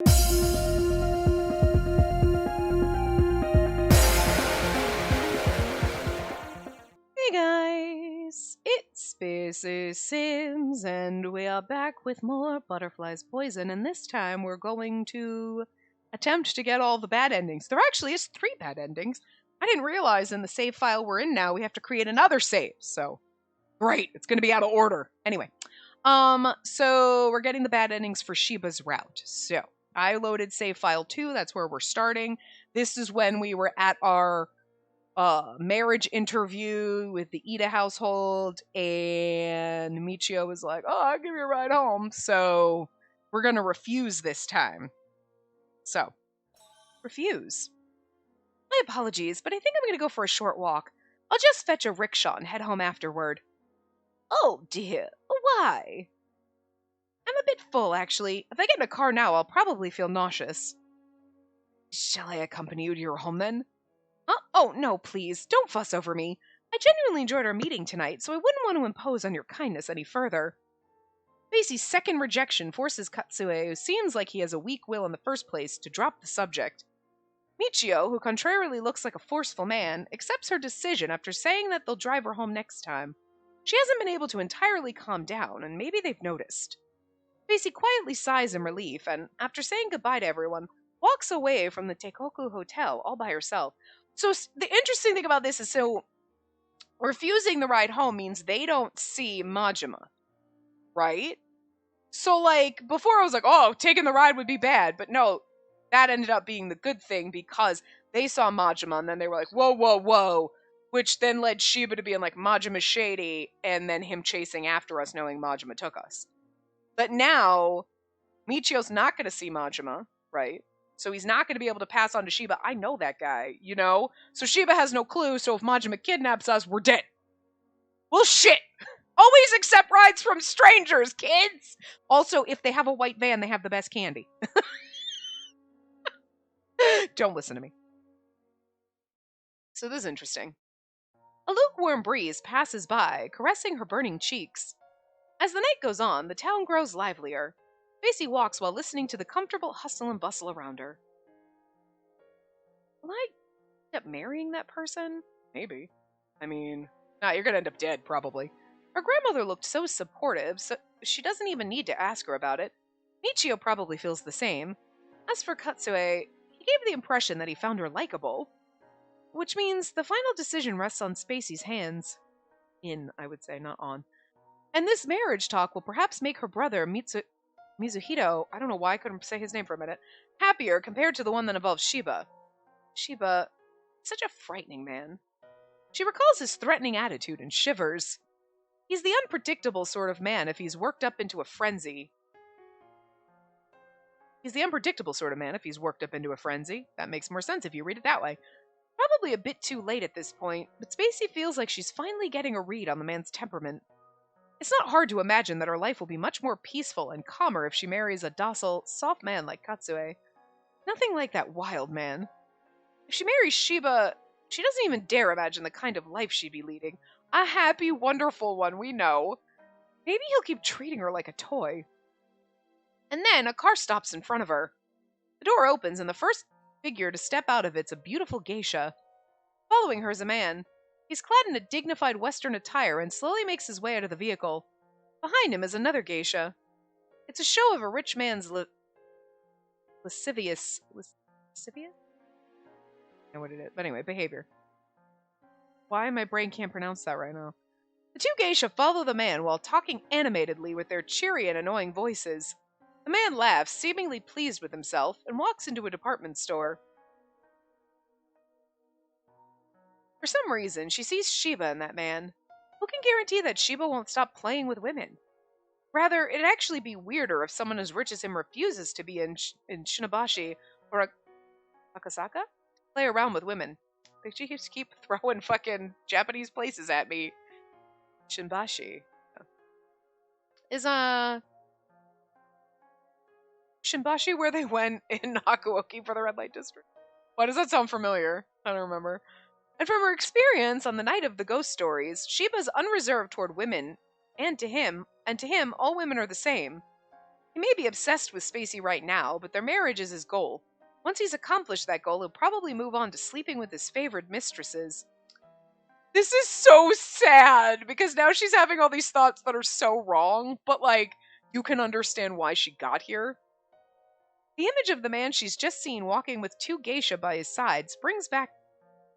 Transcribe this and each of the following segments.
Hey guys, it's Spacey Sims, and we are back with more Butterfly's Poison, and this time we're going to attempt to get all the bad endings. There actually is 3 bad endings. I didn't realize in the save file we're in now we have to create another save, so great, it's going to be out of order. Anyway, so we're getting the bad endings for Sheba's route. So I loaded save file 2, that's where we're starting. This is when we were at our marriage interview with the Ida household, and Michio was like, "Oh, I'll give you a ride home." So we're gonna refuse this time. So refuse. My apologies, but I think I'm gonna go for a short walk. I'll just fetch a rickshaw and head home afterward. Oh dear, why? I'm a bit full, actually. If I get in a car now, I'll probably feel nauseous. Shall I accompany you to your home then? Oh, no, please, don't fuss over me. I genuinely enjoyed our meeting tonight, so I wouldn't want to impose on your kindness any further. Basie's second rejection forces Katsue, who seems like he has a weak will in the first place, to drop the subject. Michio, who contrarily looks like a forceful man, accepts her decision after saying that they'll drive her home next time. She hasn't been able to entirely calm down, and maybe they've noticed. Basie quietly sighs in relief, and after saying goodbye to everyone, walks away from the Teikoku Hotel all by herself. So the interesting thing about this is, so refusing the ride home means they don't see Majima, right? So, like, before I was like, oh, taking the ride would be bad. But no, that ended up being the good thing because they saw Majima and then they were like, whoa, whoa, whoa. Which then led Sheba to being like, Majima's shady, and then him chasing after us knowing Majima took us. But now, Michio's not going to see Majima, right? So he's not going to be able to pass on to Sheba. I know that guy, you know? So Sheba has no clue, so if Majima kidnaps us, we're dead. Well, shit! Always accept rides from strangers, kids! Also, if they have a white van, they have the best candy. Don't listen to me. So this is interesting. A lukewarm breeze passes by, caressing her burning cheeks. As the night goes on, the town grows livelier. Basie walks while listening to the comfortable hustle and bustle around her. Will I end up marrying that person? Maybe. I mean, nah, you're gonna end up dead, probably. Her grandmother looked so supportive, so she doesn't even need to ask her about it. Michio probably feels the same. As for Katsue, he gave the impression that he found her likable. Which means the final decision rests on Spacey's hands. In, I would say, not on. And this marriage talk will perhaps make her brother, Mizuhito, I don't know why I couldn't say his name for a minute, happier compared to the one that involves Sheba. Sheba, such a frightening man. She recalls his threatening attitude and shivers. He's the unpredictable sort of man if he's worked up into a frenzy. That makes more sense if you read it that way. Probably a bit too late at this point, but Spacey feels like she's finally getting a read on the man's temperament. It's not hard to imagine that her life will be much more peaceful and calmer if she marries a docile, soft man like Katsue. Nothing like that wild man. If she marries Sheba, she doesn't even dare imagine the kind of life she'd be leading. A happy, wonderful one, we know. Maybe he'll keep treating her like a toy. And then a car stops in front of her. The door opens and the first figure to step out of it's a beautiful geisha. Following her is a man. He's clad in a dignified Western attire and slowly makes his way out of the vehicle. Behind him is another geisha. It's a show of a rich man's lascivious? I don't know what it is. But anyway, behavior. Why my brain can't pronounce that right now. The two geisha follow the man while talking animatedly with their cheery and annoying voices. The man laughs, seemingly pleased with himself, and walks into a department store. For some reason, she sees Sheba in that man. Who can guarantee that Sheba won't stop playing with women? Rather, it'd actually be weirder if someone as rich as him refuses to be in Shinabashi or Akasaka? Play around with women. They just keep throwing fucking Japanese places at me. Shinbashi. Is, Shinbashi where they went in Hakuoki for the red light district? Why does that sound familiar? I don't remember. And from her experience on the night of the ghost stories, Sheba's unreserved toward women, and to him, all women are the same. He may be obsessed with Spacey right now, but their marriage is his goal. Once he's accomplished that goal, he'll probably move on to sleeping with his favored mistresses. This is so sad, because now she's having all these thoughts that are so wrong, but, like, you can understand why she got here. The image of the man she's just seen walking with 2 geisha by his side springs back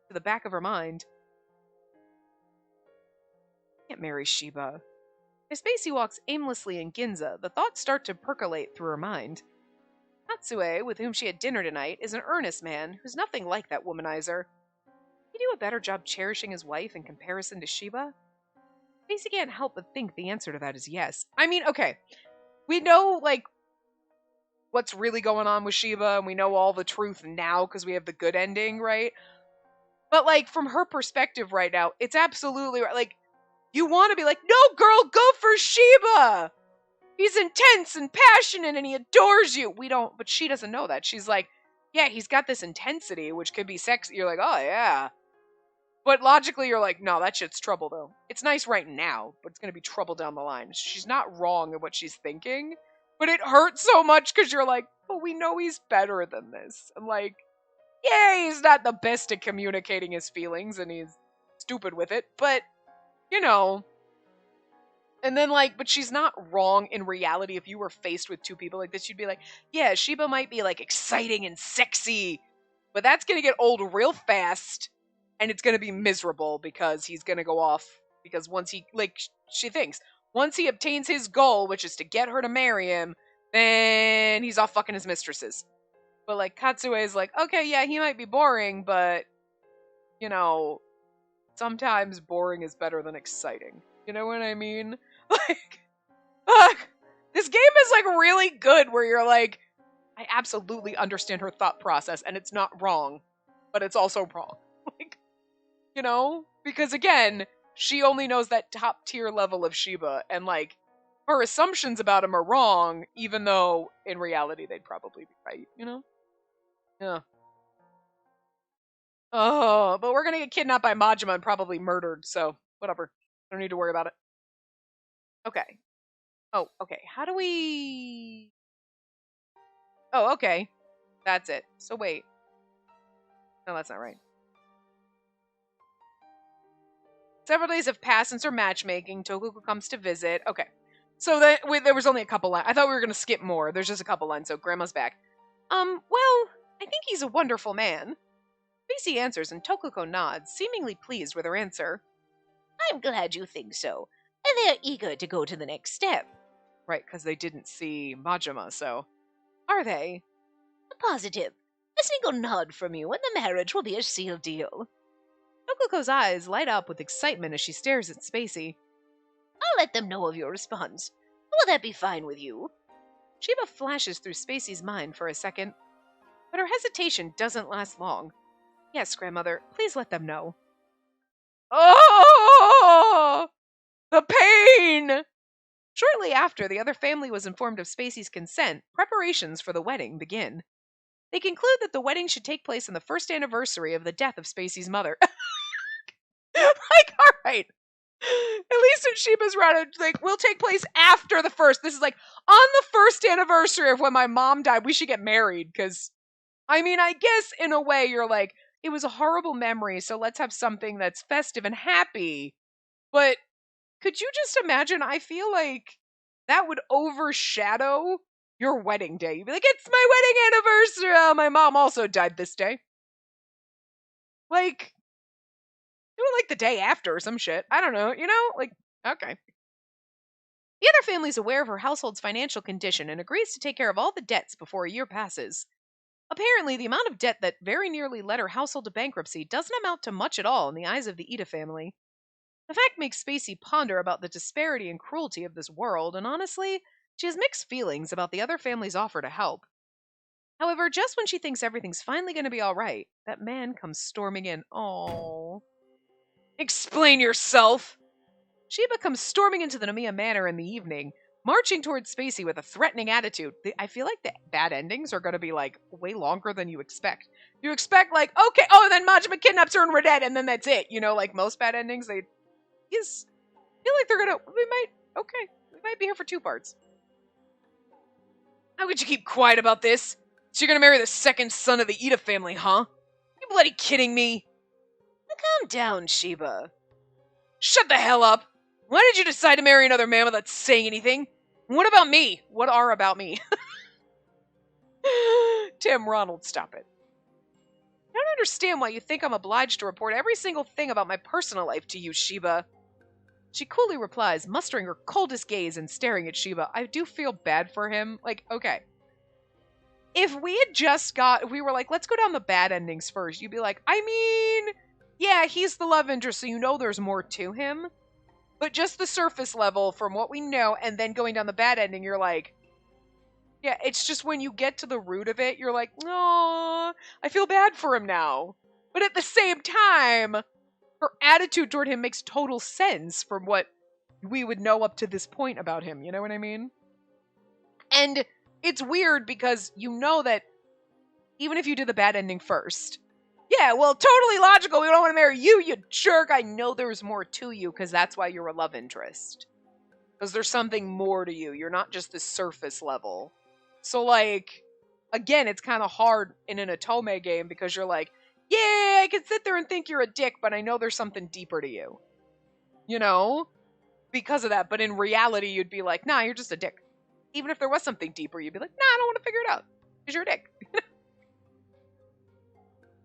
to the back of her mind. I can't marry Sheba. As Spacey walks aimlessly in Ginza, the thoughts start to percolate through her mind. Hatsue, with whom she had dinner tonight, is an earnest man who's nothing like that womanizer. He do a better job cherishing his wife in comparison to Sheba? Spacey can't help but think the answer to that is yes. I mean, okay, we know, like, what's really going on with Sheba, and we know all the truth now because we have the good ending, right? But, like, from her perspective right now, it's absolutely right. Like, you want to be like, no, girl, go for Sheba! He's intense and passionate and he adores you. We don't, but she doesn't know that. She's like, yeah, he's got this intensity, which could be sexy. You're like, oh, yeah. But logically, you're like, no, that shit's trouble, though. It's nice right now, but it's going to be trouble down the line. She's not wrong in what she's thinking, but it hurts so much because you're like, well, we know he's better than this. And like, yeah, he's not the best at communicating his feelings and he's stupid with it, but, you know. And then, like, but she's not wrong in reality. If you were faced with 2 people like this, you'd be like, yeah, Sheba might be, like, exciting and sexy, but that's going to get old real fast, and it's going to be miserable because he's going to go off, because once he, like, she thinks, once he obtains his goal, which is to get her to marry him, then he's off fucking his mistresses. But, like, Katsue is like, okay, yeah, he might be boring, but, you know, sometimes boring is better than exciting. You know what I mean? Like, this game is, like, really good where you're like, I absolutely understand her thought process, and it's not wrong, but it's also wrong. Like, you know? Because, again, she only knows that top-tier level of Sheba, and, like, her assumptions about him are wrong, even though, in reality, they'd probably be right, you know? Yeah. Oh, but we're gonna get kidnapped by Majima and probably murdered, so whatever. Don't need to worry about it. Okay. Oh, okay. How do we... Oh, okay. That's it. So wait. No, that's not right. Several days have passed since her matchmaking. Tokuko comes to visit. Okay. So there was only a couple lines. I thought we were going to skip more. There's just a couple lines, so Grandma's back. Well, I think he's a wonderful man. Spacey answers and Tokuko nods, seemingly pleased with her answer. I'm glad you think so. And they're eager to go to the next step. Right, because they didn't see Majima, so... Are they? Positive. A single nod from you, and the marriage will be a sealed deal. Tokuko's eyes light up with excitement as she stares at Spacey. I'll let them know of your response. Will that be fine with you? Sheba flashes through Spacey's mind for a second, but her hesitation doesn't last long. Yes, grandmother, please let them know. Oh! The pain! Shortly after the other family was informed of Spacey's consent, preparations for the wedding begin. They conclude that the wedding should take place on the first anniversary of the death of Spacey's mother. Like, alright. At least in Sheba's route, like, will take place after the first. This is like, on the first anniversary of when my mom died, we should get married, because, I mean, I guess in a way you're like, it was a horrible memory, so let's have something that's festive and happy. But could you just imagine, I feel like that would overshadow your wedding day. You'd be like, it's my wedding anniversary! Oh, my mom also died this day. Like, do it like the day after or some shit. I don't know, you know? Like, okay. The other family's aware of her household's financial condition and agrees to take care of all the debts before a year passes. Apparently, the amount of debt that very nearly led her household to bankruptcy doesn't amount to much at all in the eyes of the Ida family. The fact makes Spacey ponder about the disparity and cruelty of this world, and honestly, she has mixed feelings about the other family's offer to help. However, just when she thinks everything's finally going to be alright, that man comes storming in. Oh. Explain yourself! Sheba comes storming into the Nomiya Manor in the evening, marching towards Spacey with a threatening attitude. I feel like the bad endings are going to be, like, way longer than you expect. You expect, like, okay, oh, then Majima kidnaps her and we're dead, and then that's it. You know, like most bad endings, they feel like they're going to, we might be here for 2 parts. How could you keep quiet about this? So you're gonna marry the second son of the Ida family, huh? You bloody kidding me? Now calm down, Sheba. Shut the hell up! Why did you decide to marry another man without saying anything? What about me? What are about me? Tim Ronald, stop it. I don't understand why you think I'm obliged to report every single thing about my personal life to you, Sheba. She coolly replies, mustering her coldest gaze and staring at Sheba. I do feel bad for him. Like, okay. If we were like, let's go down the bad endings first, you'd be like, I mean, yeah, he's the love interest, so you know there's more to him. But just the surface level from what we know, and then going down the bad ending, you're like, yeah, it's just when you get to the root of it, you're like, no, I feel bad for him now. But at the same time, her attitude toward him makes total sense from what we would know up to this point about him. You know what I mean? And it's weird because you know that even if you do the bad ending first, yeah, well, totally logical. We don't want to marry you, you jerk. I know there's more to you because that's why you're a love interest. Because there's something more to you. You're not just the surface level. So, like, again, it's kind of hard in an Otome game because you're like, yeah, I can sit there and think you're a dick, but I know there's something deeper to you. You know? Because of that. But in reality, you'd be like, nah, you're just a dick. Even if there was something deeper, you'd be like, nah, I don't want to figure it out. Because you're a dick.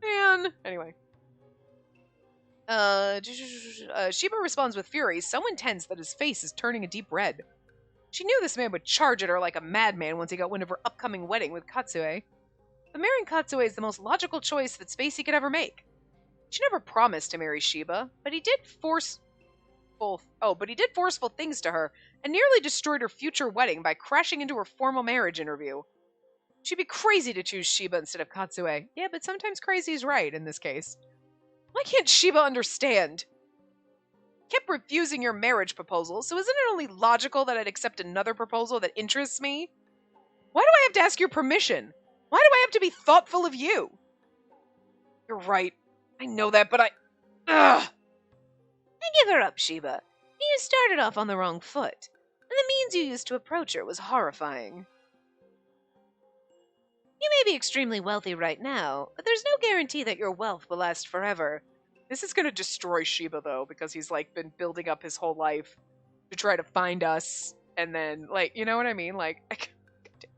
Man. Anyway. Sheba responds with fury, so intense that his face is turning a deep red. She knew this man would charge at her like a madman once he got wind of her upcoming wedding with Katsue. But marrying Katsue is the most logical choice that Spacey could ever make. She never promised to marry Sheba, but he did forceful things to her and nearly destroyed her future wedding by crashing into her formal marriage interview. She'd be crazy to choose Sheba instead of Katsue. Yeah, but sometimes crazy's right in this case. Why can't Sheba understand? Kept refusing your marriage proposal, so isn't it only logical that I'd accept another proposal that interests me? Why do I have to ask your permission? Why do I have to be thoughtful of you? You're right. I know that, but Ugh! I give her up, Sheba. You started off on the wrong foot, and the means you used to approach her was horrifying. You may be extremely wealthy right now, but there's no guarantee that your wealth will last forever. This is going to destroy Sheba, though, because he's, like, been building up his whole life to try to find us, and then, like, you know what I mean? Like, do you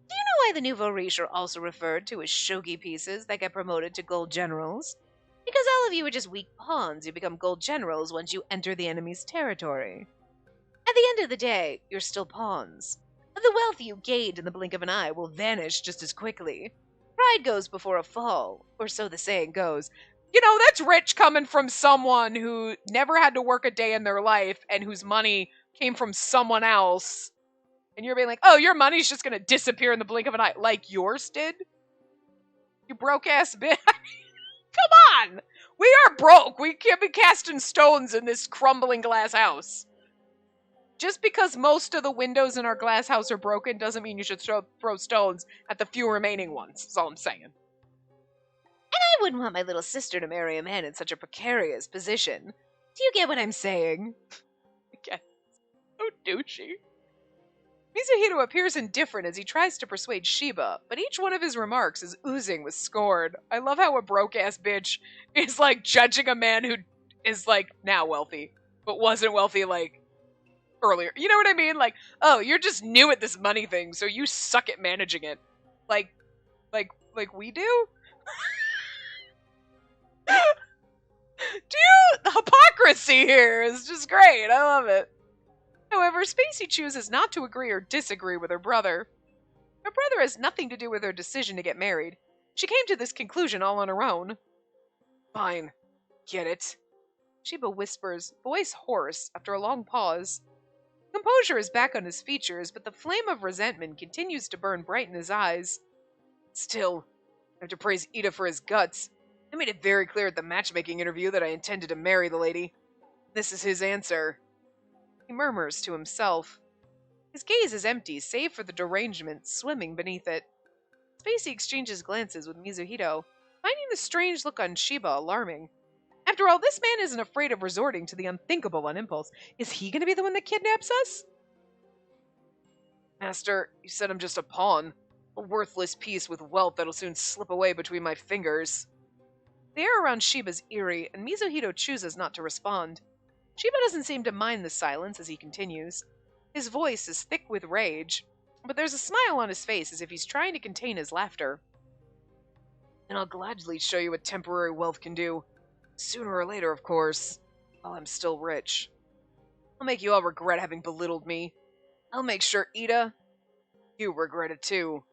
know why the nouveau riche are also referred to as shogi pieces that get promoted to gold generals? Because all of you are just weak pawns who become gold generals once you enter the enemy's territory. At the end of the day, you're still pawns. The wealth you gained in the blink of an eye will vanish just as quickly. Pride goes before a fall, or so the saying goes. You know, that's rich coming from someone who never had to work a day in their life and whose money came from someone else. And you're being like, oh, your money's just going to disappear in the blink of an eye. Like yours did? You broke-ass bitch. Come on! We are broke. We can't be casting stones in this crumbling glass house. Just because most of the windows in our glass house are broken doesn't mean you should throw stones at the few remaining ones. That's all I'm saying. And I wouldn't want my little sister to marry a man in such a precarious position. Do you get what I'm saying? Again, so douchey. Mizuhiro appears indifferent as he tries to persuade Sheba, but each one of his remarks is oozing with scorn. I love how a broke-ass bitch is, like, judging a man who is, like, now wealthy, but wasn't wealthy, like, earlier. You know what I mean? Like, oh, you're just new at this money thing, so you suck at managing it. Like we do? The hypocrisy here is just great. I love it. However, Spacey chooses not to agree or disagree with her brother. Her brother has nothing to do with her decision to get married. She came to this conclusion all on her own. Fine. Get it? Sheba whispers, voice hoarse, after a long pause. Composure is back on his features, but the flame of resentment continues to burn bright in his eyes. Still, I have to praise Ida for his guts. I made it very clear at the matchmaking interview that I intended to marry the lady. This is his answer. He murmurs to himself. His gaze is empty, save for the derangement swimming beneath it. Spacey exchanges glances with Mizuhito, finding the strange look on Sheba alarming. After all, this man isn't afraid of resorting to the unthinkable on impulse. Is he going to be the one that kidnaps us? Master, you said I'm just a pawn. A worthless piece with wealth that'll soon slip away between my fingers. The air around Sheba's eerie, and Mizuhito chooses not to respond. Sheba doesn't seem to mind the silence as he continues. His voice is thick with rage, but there's a smile on his face as if he's trying to contain his laughter. And I'll gladly show you what temporary wealth can do. Sooner or later, of course, while I'm still rich. I'll make you all regret having belittled me. I'll make sure, Ida, you regret it too.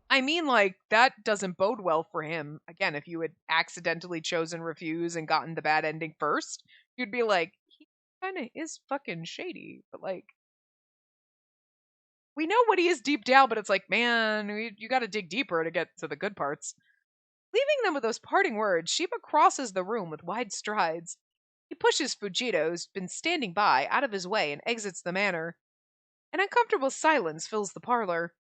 I mean, like, that doesn't bode well for him. Again, if you had accidentally chosen refuse and gotten the bad ending first, you'd be like, he kind of is fucking shady. But, like, we know what he is deep down, but it's like, man, you gotta dig deeper to get to the good parts. Leaving them with those parting words, Sheba crosses the room with wide strides. He pushes Fujita, who's been standing by, out of his way and exits the manor. An uncomfortable silence fills the parlor.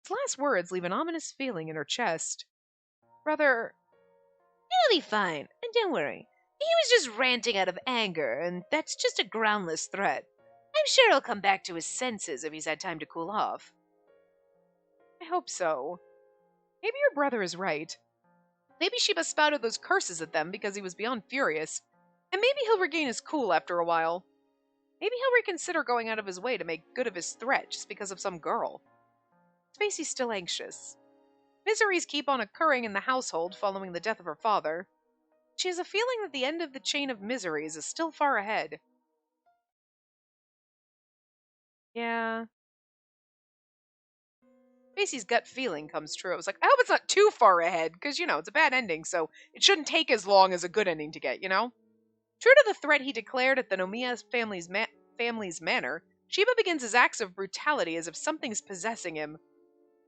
His last words leave an ominous feeling in her chest. Brother, it'll be fine, and don't worry. He was just ranting out of anger, and that's just a groundless threat. I'm sure he'll come back to his senses if he's had time to cool off. I hope so. Maybe your brother is right. Maybe Sheba spouted those curses at them because he was beyond furious, and maybe he'll regain his cool after a while. Maybe he'll reconsider going out of his way to make good of his threat just because of some girl. Spacey's still anxious. Miseries keep on occurring in the household following the death of her father. She has a feeling that the end of the chain of miseries is still far ahead. Yeah. Spacey's gut feeling comes true. I was like, I hope it's not too far ahead, because, it's a bad ending, so it shouldn't take as long as a good ending to get, True to the threat he declared at the Nomiya family's manor, Sheba begins his acts of brutality as if something's possessing him.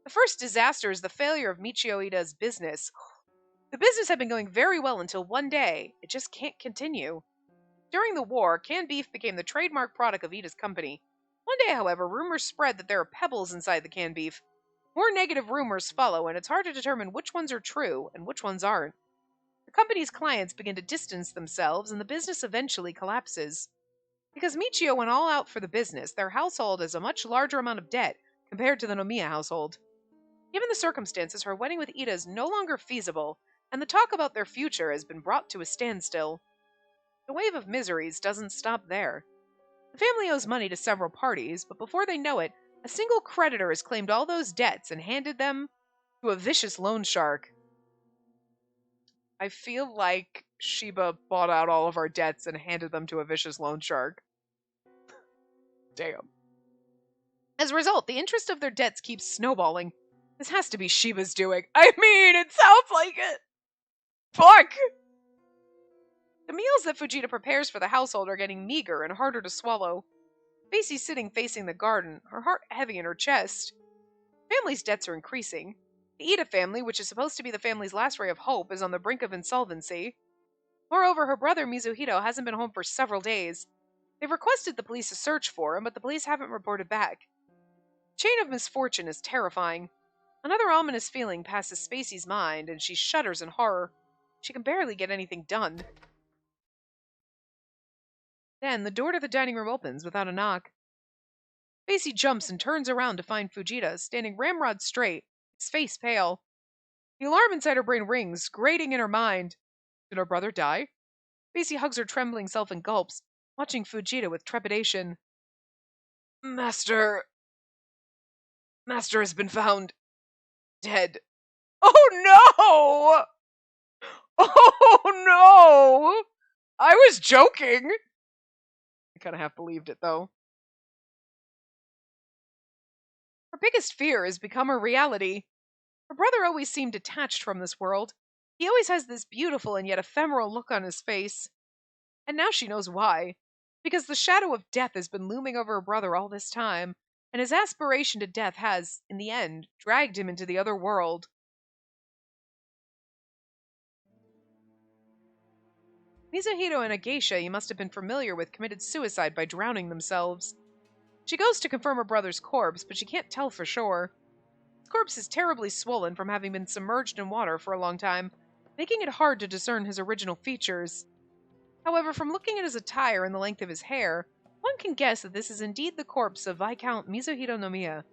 The first disaster is the failure of Michio Ida's business. The business had been going very well until one day. It just can't continue. During the war, canned beef became the trademark product of Ida's company. One day, however, rumors spread that there are pebbles inside the canned beef. More negative rumors follow, and it's hard to determine which ones are true and which ones aren't. The company's clients begin to distance themselves, and the business eventually collapses. Because Michio went all out for the business, their household has a much larger amount of debt compared to the Nomiya household. Given the circumstances, her wedding with Ida is no longer feasible, and the talk about their future has been brought to a standstill. The wave of miseries doesn't stop there. The family owes money to several parties, but before they know it, a single creditor has claimed all those debts and handed them to a vicious loan shark. I feel like Sheba bought out all of our debts and handed them to a vicious loan shark. Damn. As a result, the interest of their debts keeps snowballing. This has to be Sheba's doing. I mean, it sounds like it. Fuck! The meals that Fujita prepares for the household are getting meager and harder to swallow. Spacey's sitting facing the garden, her heart heavy in her chest. The family's debts are increasing. The Ida family, which is supposed to be the family's last ray of hope, is on the brink of insolvency. Moreover, her brother Mizuhito hasn't been home for several days. They've requested the police a search for him, but the police haven't reported back. The chain of misfortune is terrifying. Another ominous feeling passes Spacey's mind, and she shudders in horror. She can barely get anything done. Then, the door to the dining room opens without a knock. Spacey jumps and turns around to find Fujita, standing ramrod straight, his face pale. The alarm inside her brain rings, grating in her mind. Did her brother die? Spacey hugs her trembling self and gulps, watching Fujita with trepidation. Master has been found dead. Oh no! Oh no! I was joking! I kind of half believed it, though. Her biggest fear has become her reality. Her brother always seemed detached from this world. He always has this beautiful and yet ephemeral look on his face. And now she knows why. Because the shadow of death has been looming over her brother all this time, and his aspiration to death has, in the end, dragged him into the other world. Mizuhito and a geisha you must have been familiar with committed suicide by drowning themselves. She goes to confirm her brother's corpse, but she can't tell for sure. His corpse is terribly swollen from having been submerged in water for a long time, making it hard to discern his original features. However, from looking at his attire and the length of his hair, One can guess that this is indeed the corpse of Viscount Mizuhito Nomiya.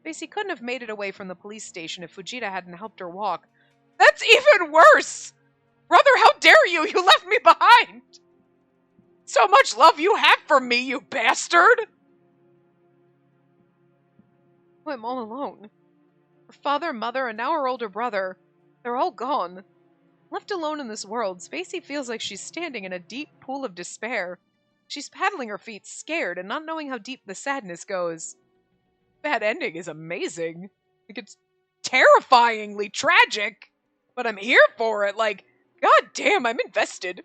Spacey couldn't have made it away from the police station if Fujita hadn't helped her walk. That's even worse! Brother, how dare you! You left me behind! So much love you have for me, you bastard! Oh, I'm all alone. Her father, mother, and now her older brother. They're all gone. Left alone in this world, Spacey feels like she's standing in a deep pool of despair. She's paddling her feet, scared, and not knowing how deep the sadness goes. Bad ending is amazing. Like, it's terrifyingly tragic. But I'm here for it. Like, god damn, I'm invested.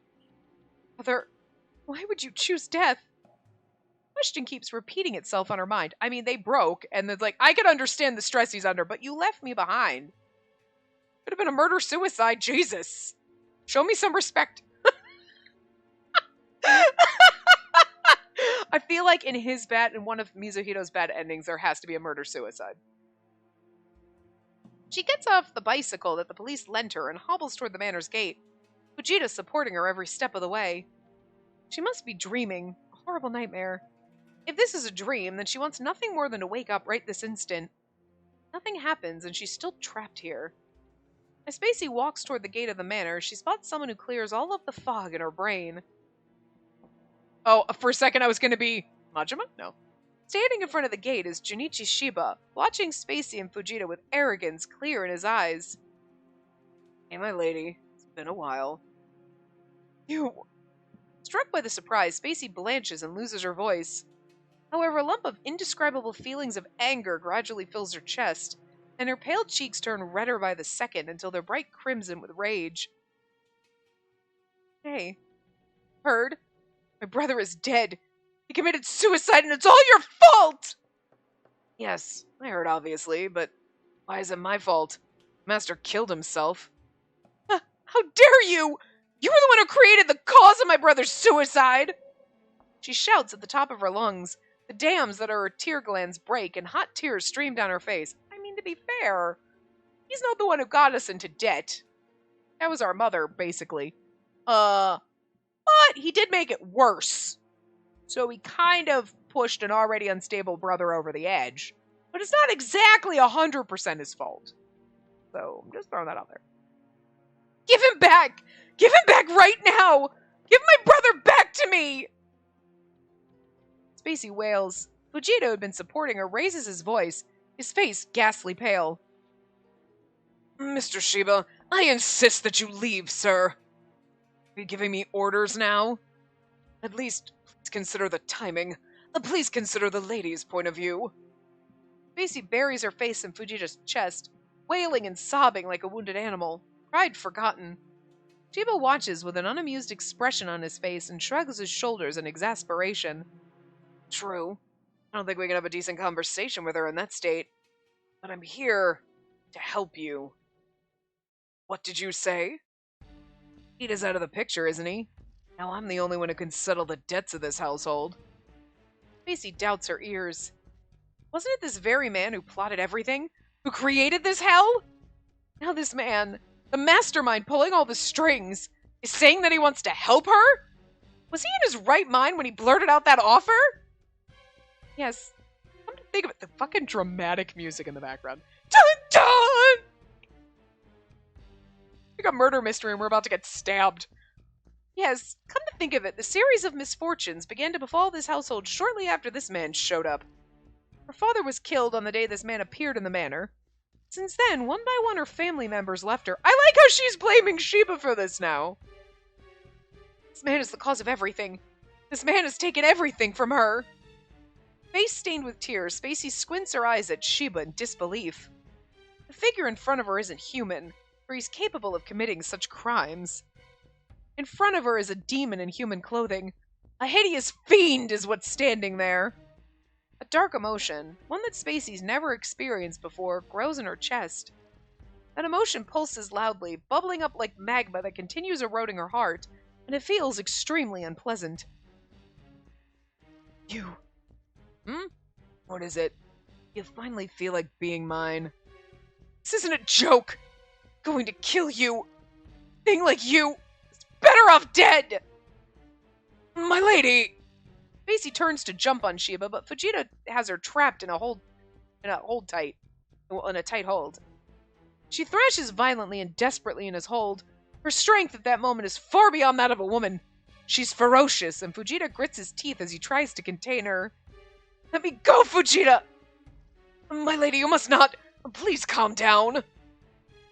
Mother, why would you choose death? The question keeps repeating itself on her mind. I mean, they broke, and it's like, I can understand the stress he's under, but you left me behind. Could have been a murder-suicide, Jesus. Show me some respect. I feel like in one of Mizuhito's bad endings, there has to be a murder-suicide. She gets off the bicycle that the police lent her and hobbles toward the manor's gate, Fujita supporting her every step of the way. She must be dreaming. A horrible nightmare. If this is a dream, then she wants nothing more than to wake up right this instant. Nothing happens, and she's still trapped here. As Spacey walks toward the gate of the manor, she spots someone who clears all of the fog in her brain. Oh, for a second I was going to be... Majima? No. Standing in front of the gate is Junichi Sheba, watching Spacey and Fujita with arrogance clear in his eyes. Hey, my lady. It's been a while. You... Struck by the surprise, Spacey blanches and loses her voice. However, a lump of indescribable feelings of anger gradually fills her chest, and her pale cheeks turn redder by the second until they're bright crimson with rage. Hey. Heard? My brother is dead. He committed suicide and it's all your fault! Yes, I heard obviously, but why is it my fault? Master killed himself. How dare you! You were the one who created the cause of my brother's suicide! She shouts at the top of her lungs. The dams that are her tear glands break and hot tears stream down her face. I mean, to be fair, he's not the one who got us into debt. That was our mother, basically. But he did make it worse. So he kind of pushed an already unstable brother over the edge. But it's not exactly 100% his fault. So, I'm just throwing that out there. Give him back! Give him back right now! Give my brother back to me! Spacey wails. Fujita, who had been supporting her, raises his voice, his face ghastly pale. Mr. Sheba, I insist that you leave, sir. Are you giving me orders now? At least, please consider the timing. Please consider the lady's point of view. Spacey buries her face in Fujita's chest, wailing and sobbing like a wounded animal, pride forgotten. Sheba watches with an unamused expression on his face and shrugs his shoulders in exasperation. True. I don't think we can have a decent conversation with her in that state. But I'm here to help you. What did you say? Peter's out of the picture, isn't he? Now I'm the only one who can settle the debts of this household. Spacey doubts her ears. Wasn't it this very man who plotted everything? Who created this hell? Now this man, the mastermind pulling all the strings, is saying that he wants to help her? Was he in his right mind when he blurted out that offer? Yes. Come to think of it, the fucking dramatic music in the background. Dun dun! Like a murder mystery and we're about to get stabbed. Yes, come to think of it, the series of misfortunes began to befall this household shortly after this man showed up. Her father was killed on the day this man appeared in the manor. Since then, one by one her family members left her. I like how she's blaming Sheba for this now. This man is the cause of everything. This man has taken everything from her. Face stained with tears, Spacey squints her eyes at Sheba in disbelief. The figure in front of her isn't human, for he's capable of committing such crimes. In front of her is a demon in human clothing. A hideous fiend is what's standing there. A dark emotion, one that Spacey's never experienced before, grows in her chest. That emotion pulses loudly, bubbling up like magma that continues eroding her heart, and it feels extremely unpleasant. You... What is it? You finally feel like being mine. This isn't a joke! I'm going to kill you! Thing like you is better off dead! My lady! Spacey turns to jump on Sheba, but Fujita has her trapped in a tight hold. She thrashes violently and desperately in his hold. Her strength at that moment is far beyond that of a woman. She's ferocious, and Fujita grits his teeth as he tries to contain her. Let me go, Fujita! My lady, you must not. Please calm down.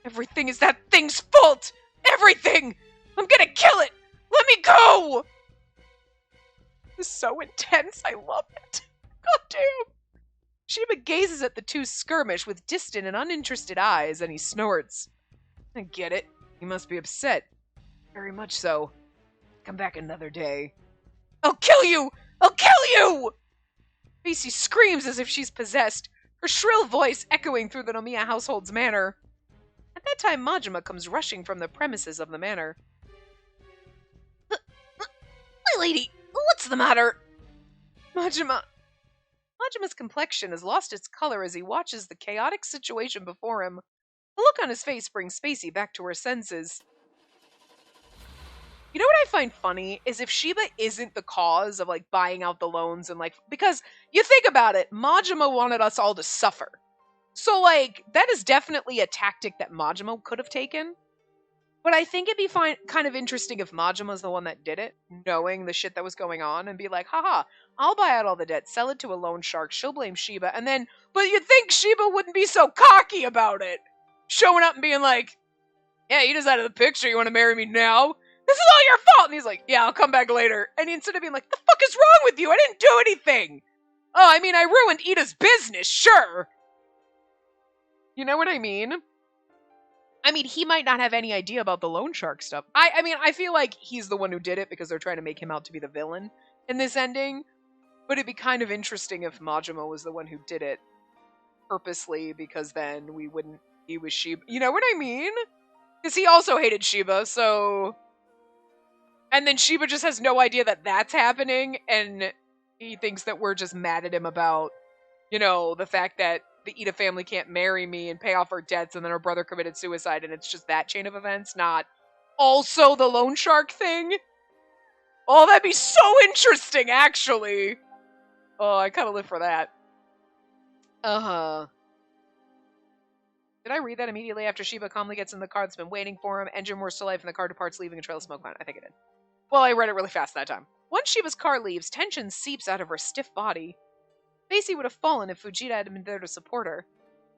Everything is that thing's fault! Everything! I'm gonna kill it! Let me go! This is so intense. I love it. God damn. Sheba gazes at the two skirmish with distant and uninterested eyes, and he snorts. I get it. He must be upset. Very much so. Come back another day. I'll kill you! I'll kill you! Spacey screams as if she's possessed, her shrill voice echoing through the Nomiya household's manor. At that time, Majima comes rushing from the premises of the manor. My lady, what's the matter? Majima's complexion has lost its color as he watches the chaotic situation before him. The look on his face brings Spacey back to her senses. You know what I find funny is if Sheba isn't the cause of, like, buying out the loans and, like, because you think about it, Majima wanted us all to suffer. So, like, that is definitely a tactic that Majima could have taken. But I think it'd be kind of interesting if Majima's the one that did it, knowing the shit that was going on, and be like, haha, I'll buy out all the debt, sell it to a loan shark, she'll blame Sheba, and then, but you'd think Sheba wouldn't be so cocky about it. Showing up and being like, yeah, you decided the picture, you want to marry me now? This is all your fault! And he's like, yeah, I'll come back later. And instead of being like, the fuck is wrong with you? I didn't do anything! Oh, I mean, I ruined Ida's business, sure! You know what I mean? I mean, he might not have any idea about the loan shark stuff. I mean, I feel like he's the one who did it because they're trying to make him out to be the villain in this ending. But it'd be kind of interesting if Majima was the one who did it purposely, because then we wouldn't be with Sheba. You know what I mean? Because he also hated Sheba, so... And then Sheba just has no idea that that's happening, and he thinks that we're just mad at him about, you know, the fact that the Ida family can't marry me and pay off our debts, and then her brother committed suicide, and it's just that chain of events, not also the loan shark thing. Oh, that'd be so interesting, actually. Oh, I kind of live for that. Did I read that immediately after Sheba calmly gets in the car that's been waiting for him? Engine roars to life and the car departs, leaving a trail of smoke behind. I think I did. Well, I read it really fast that time. Once Sheba's car leaves, tension seeps out of her stiff body. Spacey would have fallen if Fujita had been there to support her.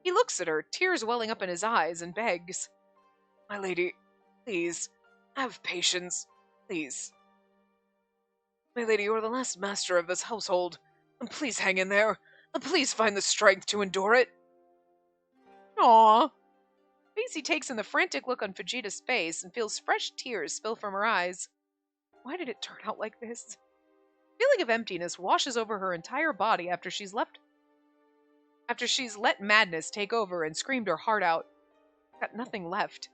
He looks at her, tears welling up in his eyes, and begs, my lady, please, have patience, please. My lady, you are the last master of this household. Please hang in there. Please find the strength to endure it. Aww. Spacey takes in the frantic look on Fujita's face and feels fresh tears spill from her eyes. Why did it turn out like this? A feeling of emptiness washes over her entire body after she's let madness take over and screamed her heart out. Got nothing left.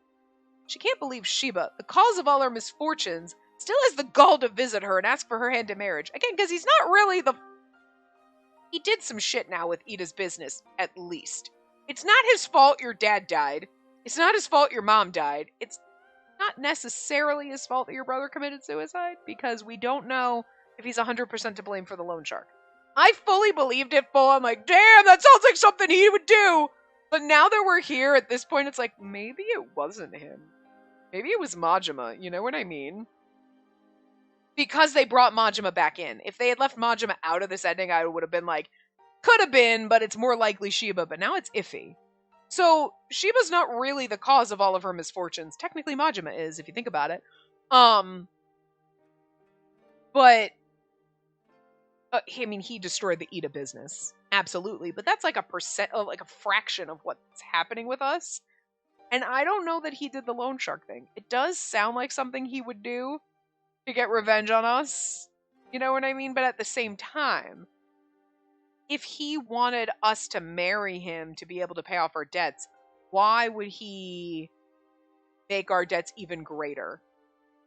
She can't believe Sheba, the cause of all her misfortunes, still has the gall to visit her and ask for her hand in marriage. Again, because he's not really the... He did some shit now with Ida's business, at least. It's not his fault your dad died. It's not his fault your mom died. It's not necessarily his fault that your brother committed suicide, because we don't know if he's 100% to blame for the loan shark. I fully believed it full. I'm like, damn, that sounds like something he would do. But now that we're here at this point, it's like, maybe it wasn't him. Maybe it was Majima. You know what I mean? Because they brought Majima back in. If they had left Majima out of this ending, I would have been like, could have been, but it's more likely Sheba. But now it's iffy. So Sheba's not really the cause of all of her misfortunes. Technically, Majima is, if you think about it. But I mean, he destroyed the Ida business, absolutely. But that's like a fraction of what's happening with us. And I don't know that he did the loan shark thing. It does sound like something he would do to get revenge on us. You know what I mean? But at the same time, if he wanted us to marry him to be able to pay off our debts, why would he make our debts even greater?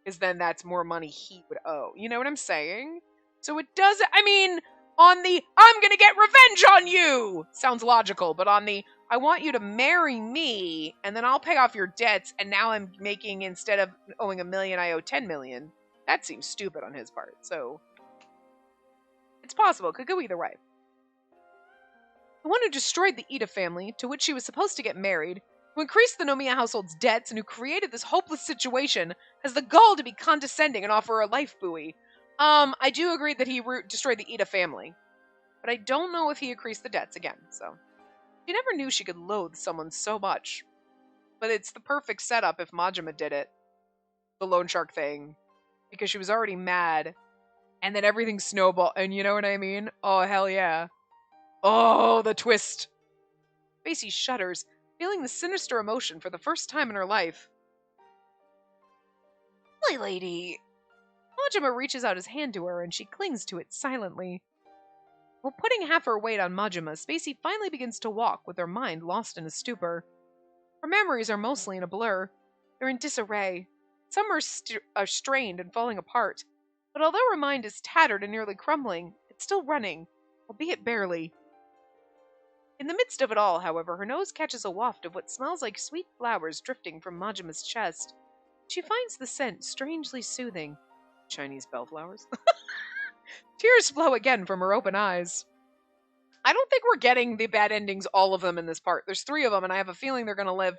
Because then that's more money he would owe. You know what I'm saying? So it doesn't, I mean, on the, I'm gonna get revenge on you! Sounds logical, but on the, I want you to marry me, and then I'll pay off your debts, and now I'm making, instead of owing $1 million, I owe $10 million. That seems stupid on his part, so. It's possible. It could go either way. The one who destroyed the Ida family, to which she was supposed to get married, who increased the Nomiya household's debts, and who created this hopeless situation, has the gall to be condescending and offer a life buoy. I do agree that he destroyed the Ida family, but I don't know if he increased the debts again, so. She never knew she could loathe someone so much. But it's the perfect setup if Majima did it. The loan shark thing. Because she was already mad, and then everything snowballed, and you know what I mean? Oh, hell yeah. Oh, the twist. Spacey shudders, feeling the sinister emotion for the first time in her life. My lady. Majima reaches out his hand to her, and she clings to it silently. While putting half her weight on Majima, Spacey finally begins to walk with her mind lost in a stupor. Her memories are mostly in a blur. They're in disarray. Some are strained and falling apart. But although her mind is tattered and nearly crumbling, it's still running, albeit barely. In the midst of it all, however, her nose catches a waft of what smells like sweet flowers drifting from Majima's chest. She finds the scent strangely soothing. Chinese bellflowers? Tears flow again from her open eyes. I don't think we're getting the bad endings, all of them, in this part. There's 3 of them, and I have a feeling they're going to live,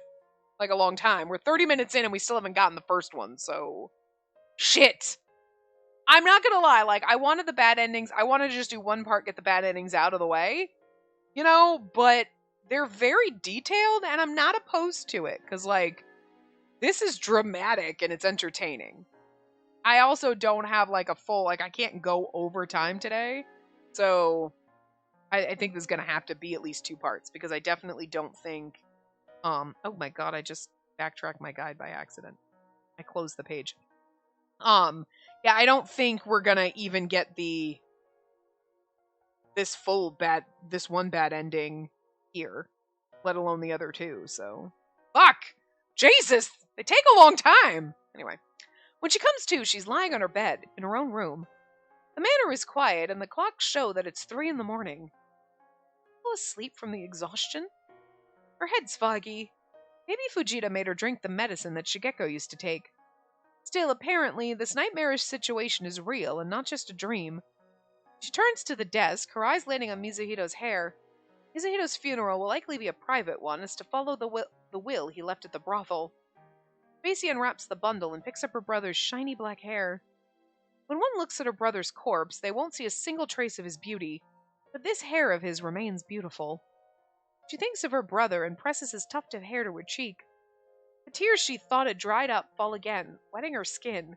like, a long time. We're 30 minutes in, and we still haven't gotten the first one, so... Shit! I'm not going to lie, like, I wanted the bad endings. I wanted to just do one part, get the bad endings out of the way. You know, but they're very detailed, and I'm not opposed to it, because, like, this is dramatic, and it's entertaining. I also don't have, like, a full, like, I can't go over time today, so I think this is going to have to be at least 2 parts, because I definitely don't think, oh my god, I just backtracked my guide by accident. I closed the page. Yeah, I don't think we're going to even get this one bad ending here, let alone the other 2, so. Fuck! Jesus! They take a long time! Anyway. When she comes to, she's lying on her bed, in her own room. The manor is quiet, and the clocks show that it's 3 a.m. Still asleep from the exhaustion? Her head's foggy. Maybe Fujita made her drink the medicine that Shigeko used to take. Still, apparently, this nightmarish situation is real, and not just a dream. She turns to the desk, her eyes landing on Mizuhito's hair. Mizuhito's funeral will likely be a private one, as to follow the will he left at the brothel. Spacey unwraps the bundle and picks up her brother's shiny black hair. When one looks at her brother's corpse, they won't see a single trace of his beauty, but this hair of his remains beautiful. She thinks of her brother and presses his tuft of hair to her cheek. The tears she thought had dried up fall again, wetting her skin.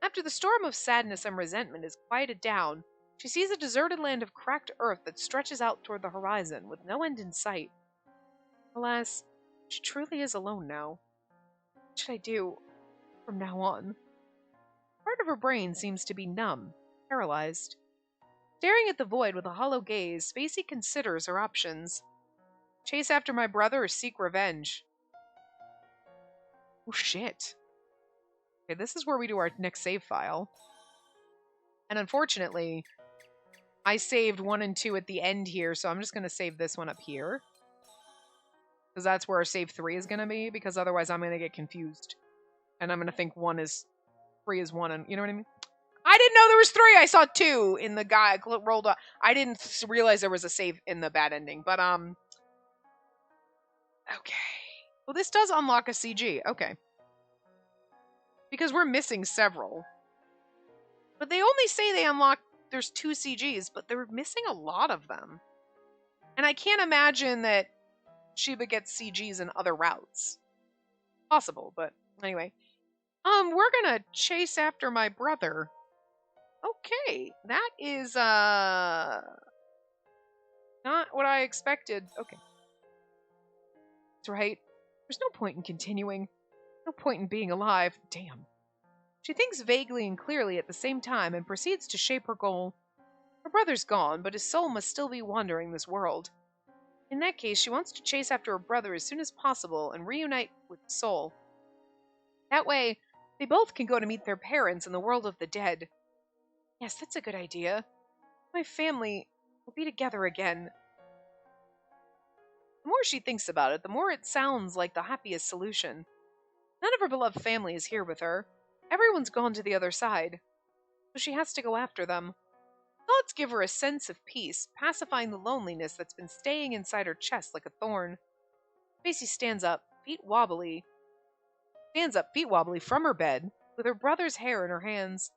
After the storm of sadness and resentment is quieted down, she sees a deserted land of cracked earth that stretches out toward the horizon, with no end in sight. Alas, she truly is alone now. What should I do from now on? Part of her brain seems to be numb, paralyzed. Staring at the void with a hollow gaze, Spacey considers her options. Chase after my brother or seek revenge? Oh shit. Okay, this is where we do our next save file. And unfortunately, I saved 1 and 2 at the end here, so I'm just going to save this one up here. Because that's where our save 3 is going to be, because otherwise I'm going to get confused. And I'm going to think 3 is 1, and you know what I mean? I didn't know there was 3! I saw 2 in the guy rolled up. I didn't realize there was a save in the bad ending, but, okay. Well, this does unlock a CG, okay. Because we're missing several. But they only say they unlock, there's 2 CGs, but they're missing a lot of them. And I can't imagine that Sheba gets CGs in other routes. Possible, but anyway. We're gonna chase after my brother. Okay, that is, not what I expected. Okay. That's right. There's no point in continuing. No point in being alive. Damn. She thinks vaguely and clearly at the same time and proceeds to shape her goal. Her brother's gone, but his soul must still be wandering this world. In that case, she wants to chase after her brother as soon as possible and reunite with the soul. That way, they both can go to meet their parents in the world of the dead. Yes, that's a good idea. My family will be together again. The more she thinks about it, the more it sounds like the happiest solution. None of her beloved family is here with her. Everyone's gone to the other side. So she has to go after them. Thoughts give her a sense of peace, pacifying the loneliness that's been staying inside her chest like a thorn. Spacey stands up, feet wobbly from her bed, with her brother's hair in her hands.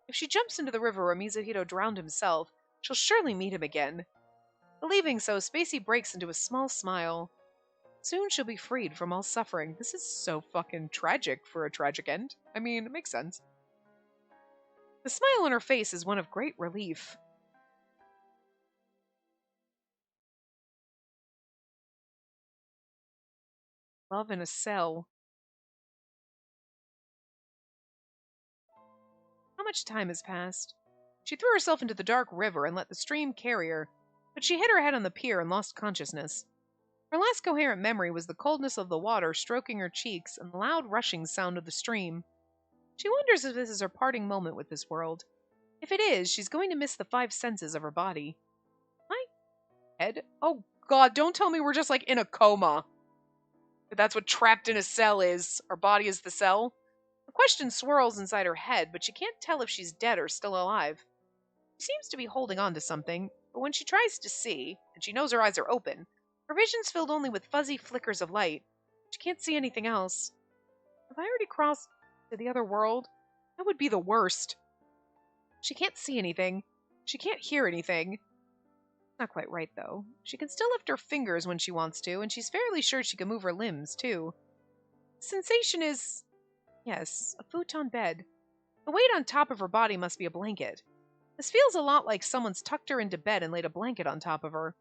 If she jumps into the river where Mizuhito drowned himself, she'll surely meet him again. Believing so, Spacey breaks into a small smile. Soon she'll be freed from all suffering. This is so fucking tragic for a tragic end. I mean, it makes sense. The smile on her face is one of great relief. Love in a cell. How much time has passed? She threw herself into the dark river and let the stream carry her, but she hit her head on the pier and lost consciousness. Her last coherent memory was the coldness of the water stroking her cheeks and the loud rushing sound of the stream. She wonders if this is her parting moment with this world. If it is, she's going to miss the 5 senses of her body. My head? Oh god, don't tell me we're just like in a coma. That's what trapped in a cell is. Our body is the cell. The question swirls inside her head, but she can't tell if she's dead or still alive. She seems to be holding on to something, but when she tries to see, and she knows her eyes are open, her vision's filled only with fuzzy flickers of light. She can't see anything else. Have I already crossed to the other world? That would be the worst. She can't see anything. She can't hear anything. Not quite right, though. She can still lift her fingers when she wants to, and she's fairly sure she can move her limbs, too. The sensation is... yes, a futon bed. The weight on top of her body must be a blanket. This feels a lot like someone's tucked her into bed and laid a blanket on top of her.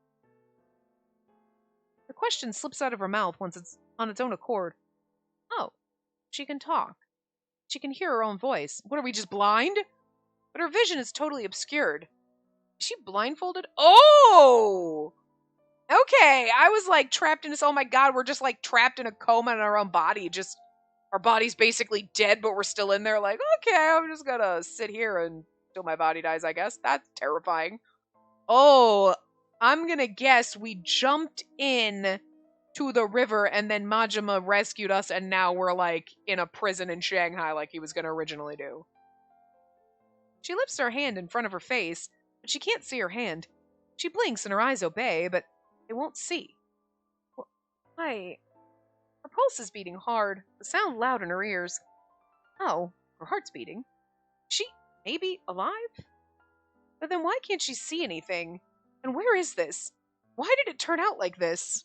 The question slips out of her mouth once it's on its own accord. Oh, she can talk. She can hear her own voice. What, are we just blind? But her vision is totally obscured. Is she blindfolded? Oh! Okay, I was like trapped in this. Oh my god, we're just like trapped in a coma in our own body. Just, our body's basically dead, but we're still in there. Like, okay, I'm just gonna sit here until my body dies, I guess. That's terrifying. Oh, I'm gonna guess we jumped in to the river and then Majima rescued us and now we're like in a prison in Shanghai like he was gonna originally do. She lifts her hand in front of her face, but she can't see her hand. She blinks and her eyes obey, but they won't see. Why? Her pulse is beating hard, the sound loud in her ears. Oh, her heart's beating. Is she maybe alive? But then why can't she see anything? And where is this? Why did it turn out like this?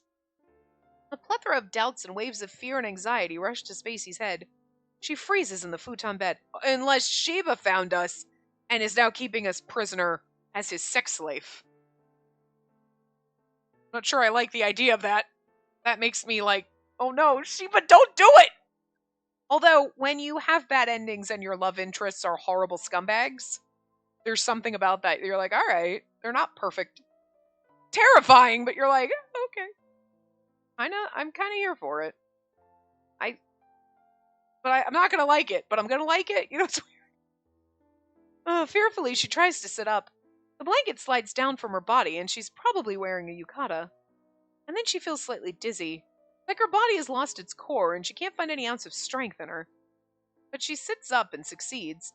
A plethora of doubts and waves of fear and anxiety rush to Spacey's head. She freezes in the futon bed. Unless Sheba found us and is now keeping us prisoner as his sex slave. Not sure I like the idea of that. That makes me like, oh no, Sheba, don't do it! Although, when you have bad endings and your love interests are horrible scumbags, there's something about that. You're like, alright, they're not perfect. Terrifying, but you're like, okay. I'm kind of here for it. I'm not gonna like it, but I'm gonna like it. You know, it's weird. Fearfully, she tries to sit up. The blanket slides down from her body, and she's probably wearing a yukata. And then she feels slightly dizzy, like her body has lost its core, and she can't find any ounce of strength in her. But she sits up and succeeds.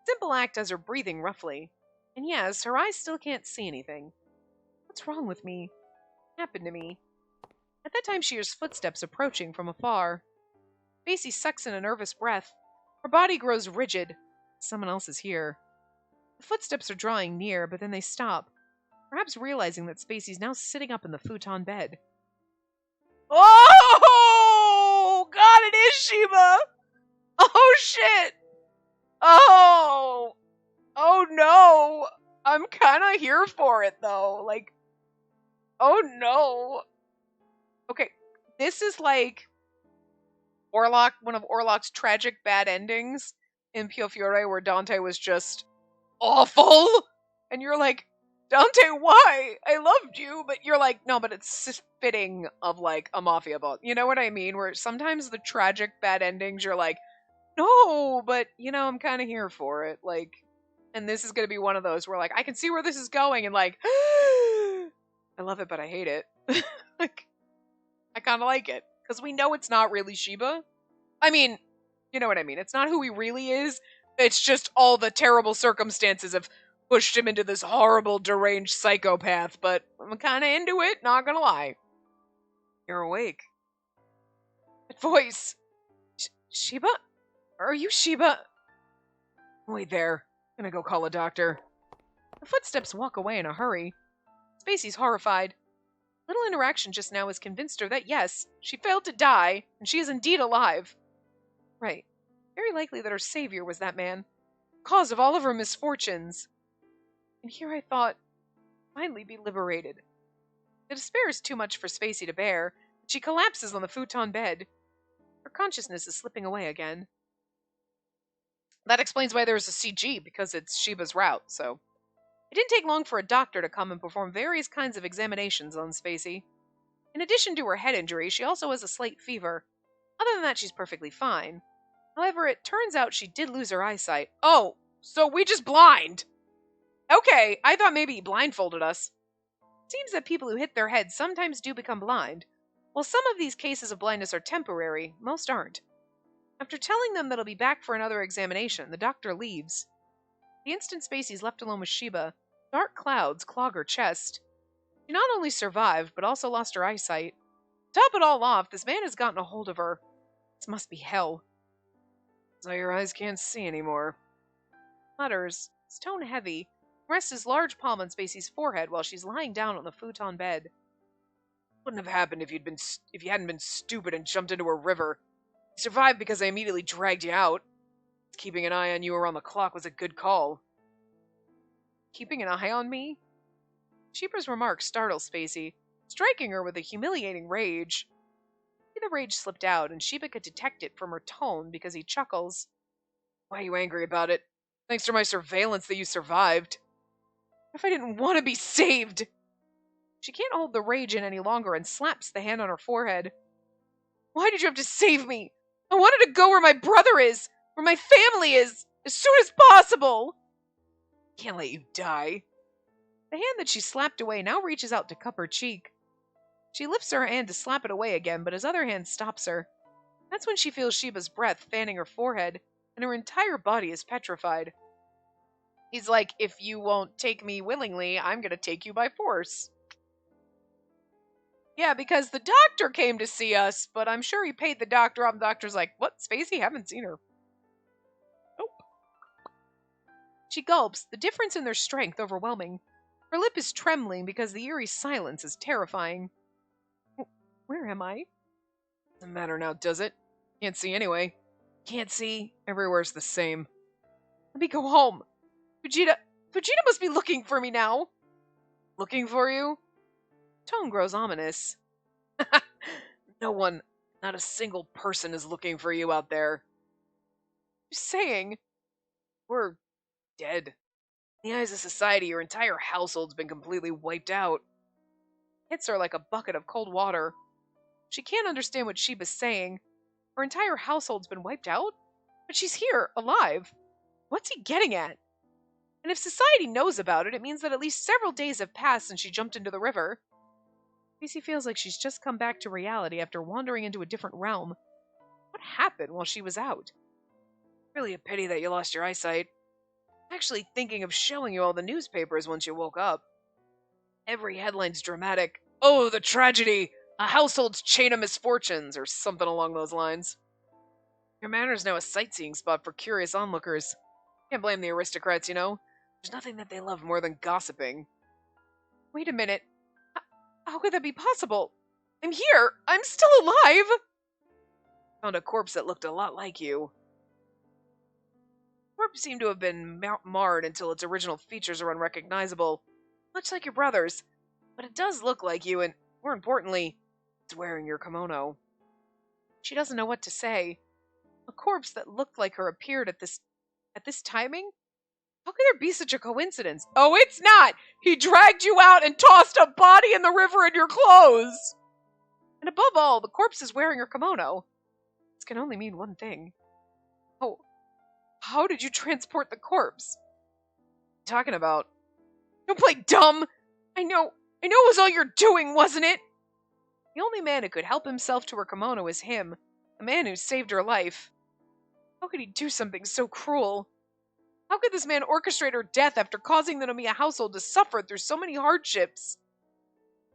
Simple act has her breathing roughly. And yes, her eyes still can't see anything. What's wrong with me? What happened to me? At that time, she hears footsteps approaching from afar. Spacey sucks in a nervous breath. Her body grows rigid. Someone else is here. The footsteps are drawing near, but then they stop, perhaps realizing that Spacey's now sitting up in the futon bed. Oh! God, it is Sheba! Oh, shit! Oh! Oh, no! I'm kinda here for it, though. Like, oh, no. Okay, this is like one of Orlok's tragic bad endings in Pio Fiore, where Dante was just awful, and you're like, Dante, why? I loved you, but you're like, no, but it's fitting of like a mafia boss. You know what I mean? Where sometimes the tragic bad endings, you're like, no, but you know, I'm kind of here for it. Like, and this is gonna be one of those where like I can see where this is going, and like, I love it, but I hate it. Like, I kind of like it because we know it's not really Sheba. I mean, you know what I mean. It's not who he really is. It's just all the terrible circumstances of pushed him into this horrible, deranged psychopath, but I'm kind of into it, not gonna lie. You're awake. That voice. Sheba? Are you Sheba? Wait there. I'm gonna go call a doctor. The footsteps walk away in a hurry. Spacey's horrified. Little interaction just now has convinced her that yes, she failed to die, and she is indeed alive. Right. Very likely that her savior was that man. Cause of all of her misfortunes. And here I thought, finally be liberated. The despair is too much for Spacey to bear. She collapses on the futon bed. Her consciousness is slipping away again. That explains why there's a CG, because it's Sheba's route, so. It didn't take long for a doctor to come and perform various kinds of examinations on Spacey. In addition to her head injury, she also has a slight fever. Other than that, she's perfectly fine. However, it turns out she did lose her eyesight. Oh, so we just blind! Okay, I thought maybe he blindfolded us. It seems that people who hit their heads sometimes do become blind. While some of these cases of blindness are temporary, most aren't. After telling them that he'll be back for another examination, the doctor leaves. The instant Spacey's left alone with Sheba, dark clouds clog her chest. She not only survived, but also lost her eyesight. To top it all off, this man has gotten a hold of her. This must be hell. So your eyes can't see anymore. Mutters, his tone heavy, rests his large palm on Spacey's forehead while she's lying down on the futon bed. Wouldn't have happened if you hadn't been stupid and jumped into a river. You survived because I immediately dragged you out. Keeping an eye on you around the clock was a good call. Keeping an eye on me? Sheba's remark startles Spacey, striking her with a humiliating rage. The rage slipped out, and Sheba could detect it from her tone because he chuckles. Why are you angry about it? Thanks to my surveillance that you survived. What if I didn't want to be saved? She can't hold the rage in any longer and slaps the hand on her forehead. Why did you have to save me? I wanted to go where my brother is, where my family is, as soon as possible. Can't let you die. The hand that she slapped away now reaches out to cup her cheek. She lifts her hand to slap it away again, but his other hand stops her. That's when she feels Sheba's breath fanning her forehead, and her entire body is petrified. He's like, if you won't take me willingly, I'm gonna take you by force. Yeah, because the doctor came to see us, but I'm sure he paid the doctor off. The doctor's like, what, Spacey? Haven't seen her. Nope. She gulps, the difference in their strength overwhelming. Her lip is trembling because the eerie silence is terrifying. Where am I? Doesn't matter now, does it? Can't see anyway. Can't see. Everywhere's the same. Let me go home. Vegeta must be looking for me now. Looking for you? Tone grows ominous. No one, not a single person is looking for you out there. You're saying we're dead. In the eyes of society, your entire household's been completely wiped out. Hits her like a bucket of cold water. She can't understand what Sheba's saying. Her entire household's been wiped out? But she's here, alive. What's he getting at? And if society knows about it, it means that at least several days have passed since she jumped into the river. Spacey feels like she's just come back to reality after wandering into a different realm. What happened while she was out? Really a pity that you lost your eyesight. I'm actually thinking of showing you all the newspapers once you woke up. Every headline's dramatic. Oh, the tragedy! A household's chain of misfortunes, or something along those lines. Your manor's now a sightseeing spot for curious onlookers. Can't blame the aristocrats, you know. There's nothing that they love more than gossiping. Wait a minute. How could that be possible? I'm here! I'm still alive! Found a corpse that looked a lot like you. The corpse seemed to have been marred until its original features are unrecognizable. Much like your brother's. But it does look like you, and more importantly, it's wearing your kimono. She doesn't know what to say. A corpse that looked like her appeared at this timing? How could there be such a coincidence? Oh, it's not! He dragged you out and tossed a body in the river in your clothes! And above all, the corpse is wearing her kimono. This can only mean one thing. Oh, how did you transport the corpse? What are you talking about? Don't play dumb! I know it was all you're doing, wasn't it? The only man who could help himself to her kimono is him, the man who saved her life. How could he do something so cruel? How could this man orchestrate her death after causing the Nomiya household to suffer through so many hardships?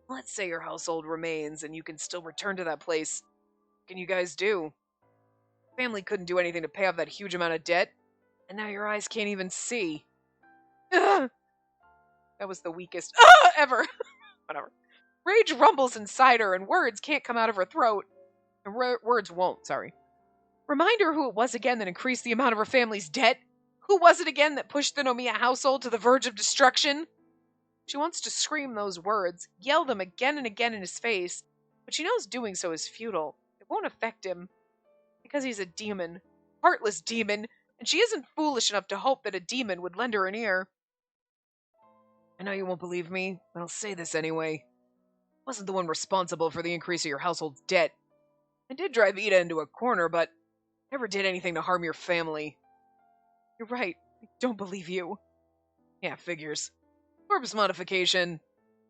Let's say your household remains and you can still return to that place. What can you guys do? Family couldn't do anything to pay off that huge amount of debt, and now your eyes can't even see. Ugh. That was the weakest ever. Whatever. Rage rumbles inside her, and words can't come out of her throat. And words won't, sorry. Remind her who it was again that increased the amount of her family's debt. Who was it again that pushed the Nomiya household to the verge of destruction? She wants to scream those words, yell them again and again in his face, but she knows doing so is futile. It won't affect him, because he's a demon. Heartless demon, and she isn't foolish enough to hope that a demon would lend her an ear. I know you won't believe me, but I'll say this anyway. I wasn't the one responsible for the increase of your household's debt. I did drive Ida into a corner, but never did anything to harm your family. You're right. I don't believe you. Yeah, figures. Corpse modification.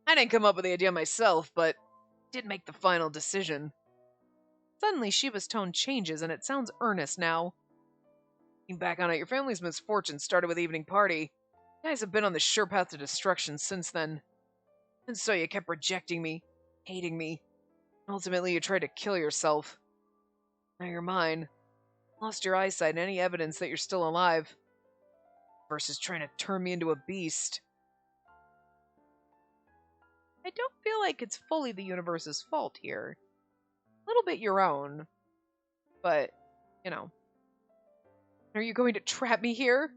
I didn't come up with the idea myself, but did make the final decision. Suddenly, Sheba's tone changes, and it sounds earnest now. Looking back on it, your family's misfortune started with the evening party. You guys have been on the sure path to destruction since then. And so you kept rejecting me, hating me. Ultimately, you tried to kill yourself. Now you're mine. Lost your eyesight and any evidence that you're still alive. Versus trying to turn me into a beast. I don't feel like it's fully the universe's fault here. A little bit your own. But, you know. Are you going to trap me here?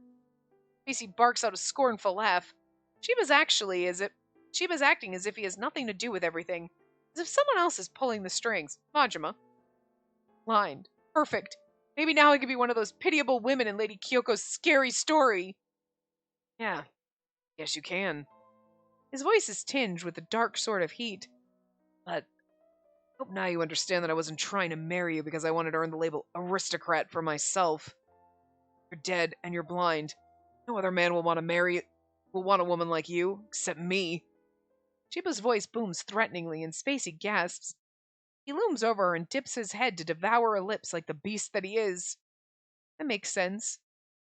Spacey barks out a scornful laugh. Sheba's acting as if he has nothing to do with everything. As if someone else is pulling the strings. Majima. Blind. Perfect. Maybe now I could be one of those pitiable women in Lady Kyoko's scary story. Yeah. Yes, you can. His voice is tinged with a dark sort of heat. But I hope now you understand that I wasn't trying to marry you because I wanted to earn the label aristocrat for myself. You're dead and you're blind. No other man will want a woman like you, except me. Sheba's voice booms threateningly, and Spacey gasps. He looms over her and dips his head to devour her lips like the beast that he is. That makes sense.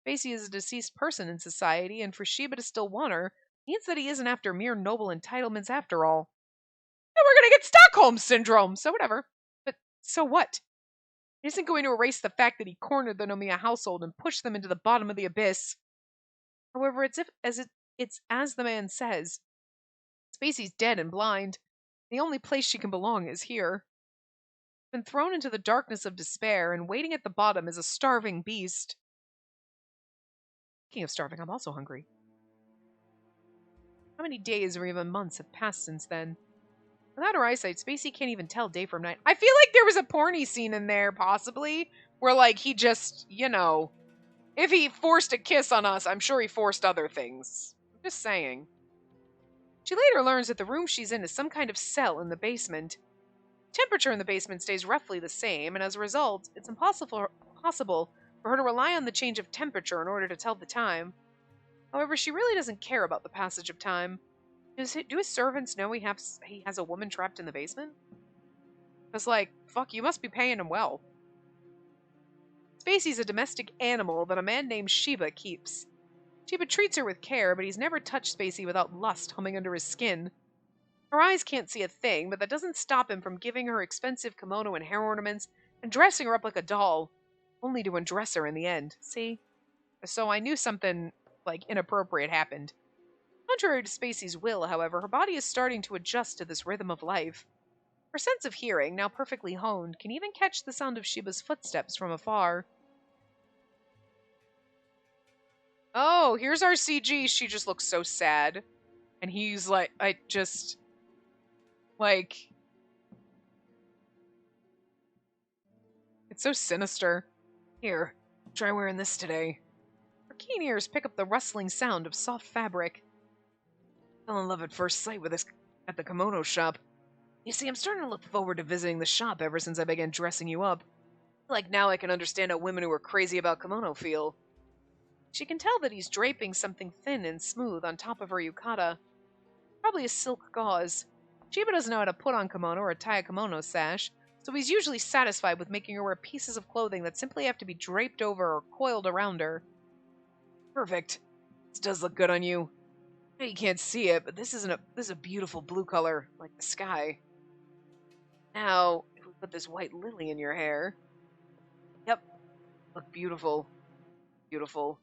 Spacey is a deceased person in society, and for Sheba to still want her means that he isn't after mere noble entitlements after all. And we're gonna get Stockholm Syndrome, so whatever. But so what? It isn't going to erase the fact that he cornered the Nomiya household and pushed them into the bottom of the abyss. However, it's as the man says. Spacey's dead and blind. The only place she can belong is here. Been thrown into the darkness of despair, and waiting at the bottom is a starving beast. Speaking of starving, I'm also hungry. How many days or even months have passed since then? Without her eyesight, Spacey can't even tell day from night. I feel like there was a porny scene in there, possibly, where, like, he just, you know, if he forced a kiss on us, I'm sure he forced other things. I'm just saying. She later learns that the room she's in is some kind of cell in the basement. Temperature in the basement stays roughly the same, and as a result, it's impossible for her to rely on the change of temperature in order to tell the time. However, she really doesn't care about the passage of time. Do his servants know he has a woman trapped in the basement? Because, like, fuck, you must be paying him well. Spacey's a domestic animal that a man named Sheba keeps. Sheba treats her with care, but he's never touched Spacey without lust humming under his skin. Her eyes can't see a thing, but that doesn't stop him from giving her expensive kimono and hair ornaments and dressing her up like a doll, only to undress her in the end. See? So I knew something, like, inappropriate happened. Contrary to Spacey's will, however, her body is starting to adjust to this rhythm of life. Her sense of hearing, now perfectly honed, can even catch the sound of Sheba's footsteps from afar. Oh, here's our CG. She just looks so sad. And he's like, it's so sinister. Here, try wearing this today. Her keen ears pick up the rustling sound of soft fabric. Fell in love at first sight with this at the kimono shop. You see, I'm starting to look forward to visiting the shop ever since I began dressing you up. Like now I can understand how women who are crazy about kimono feel. She can tell that he's draping something thin and smooth on top of her yukata. Probably a silk gauze. Sheba doesn't know how to put on kimono or tie a kimono sash, so he's usually satisfied with making her wear pieces of clothing that simply have to be draped over or coiled around her. Perfect. This does look good on you. I know you can't see it, but this is a beautiful blue color, like the sky. Now, if we put this white lily in your hair, yep, look beautiful, beautiful.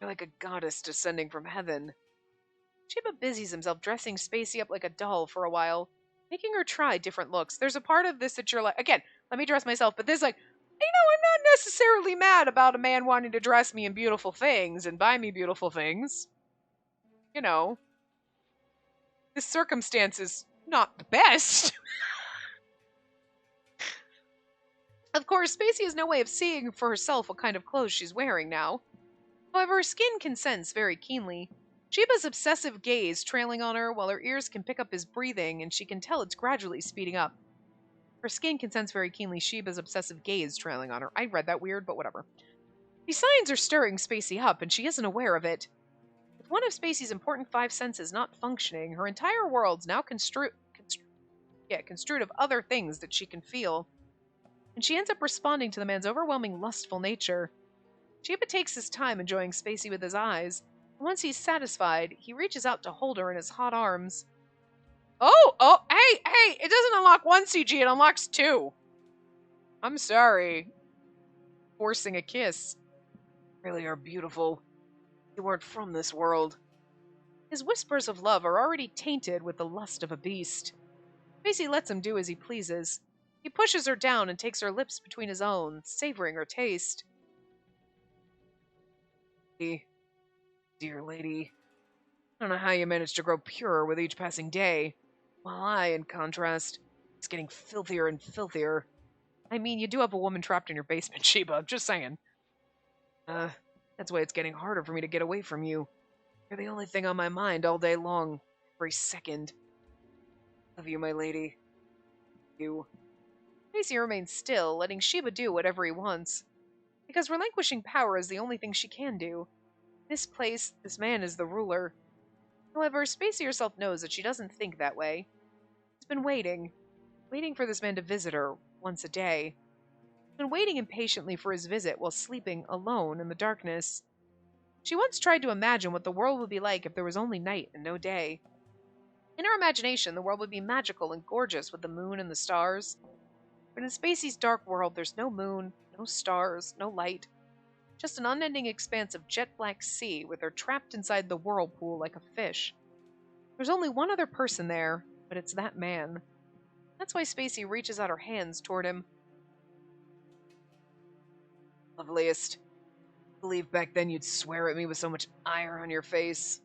You're like a goddess descending from heaven. Sheba busies himself dressing Spacey up like a doll for a while, making her try different looks. There's a part of this that you're like, again, let me dress myself, but this like, I'm not necessarily mad about a man wanting to dress me in beautiful things and buy me beautiful things. You know, this circumstance is not the best. Of course, Spacey has no way of seeing for herself what kind of clothes she's wearing now. However, her skin can sense very keenly. Sheba's obsessive gaze trailing on her while her ears can pick up his breathing and she can tell it's gradually speeding up. Her skin can sense very keenly Sheba's obsessive gaze trailing on her. I read that weird, but whatever. These signs are stirring Spacey up and she isn't aware of it. With one of Spacey's important five senses not functioning, her entire world's now construed of other things that she can feel. And she ends up responding to the man's overwhelming lustful nature. Sheba takes his time enjoying Spacey with his eyes, and once he's satisfied, he reaches out to hold her in his hot arms. Hey, it doesn't unlock one CG, it unlocks two. I'm sorry. Forcing a kiss. Really are beautiful. You weren't from this world. His whispers of love are already tainted with the lust of a beast. Spacey lets him do as he pleases. He pushes her down and takes her lips between his own, savoring her taste. Dear lady, I don't know how you manage to grow purer with each passing day, while I, in contrast, is getting filthier and filthier. I mean, you do have a woman trapped in your basement, Sheba, just saying. That's why it's getting harder for me to get away from you. You're the only thing on my mind all day long, every second. Love you, my lady. You. Spacey remains still, letting Sheba do whatever he wants. Because relinquishing power is the only thing she can do. This place, this man is the ruler. However, Spacey herself knows that she doesn't think that way. She's been waiting for this man to visit her once a day. She's been waiting impatiently for his visit while sleeping alone in the darkness. She once tried to imagine what the world would be like if there was only night and no day. In her imagination, the world would be magical and gorgeous with the moon and the stars. But in Spacey's dark world, there's no moon, no stars, no light. Just an unending expanse of jet-black sea with her trapped inside the whirlpool like a fish. There's only one other person there, but it's that man. That's why Spacey reaches out her hands toward him. Loveliest. I believe back then you'd swear at me with so much ire on your face.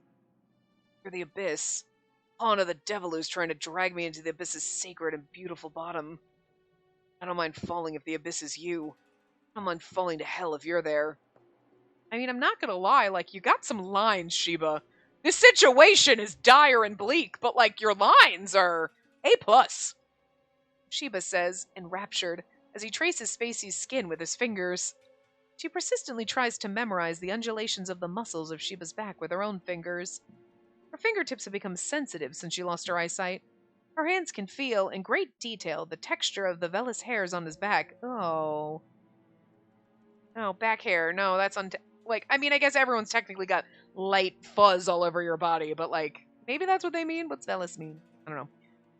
You're the abyss. Pawn of the devil who's trying to drag me into the abyss's sacred and beautiful bottom. I don't mind falling if the abyss is you. I don't mind falling to hell if you're there. I mean, I'm not gonna lie, like, you got some lines, Sheba. This situation is dire and bleak, but, like, your lines are A+. Sheba says, enraptured, as he traces Spacey's skin with his fingers. She persistently tries to memorize the undulations of the muscles of Sheba's back with her own fingers. Her fingertips have become sensitive since she lost her eyesight. Her hands can feel, in great detail, the texture of the vellus hairs on his back. Oh. No, back hair. No, that's I mean, I guess everyone's technically got light fuzz all over your body, but, like, maybe that's what they mean? What's vellus mean? I don't know.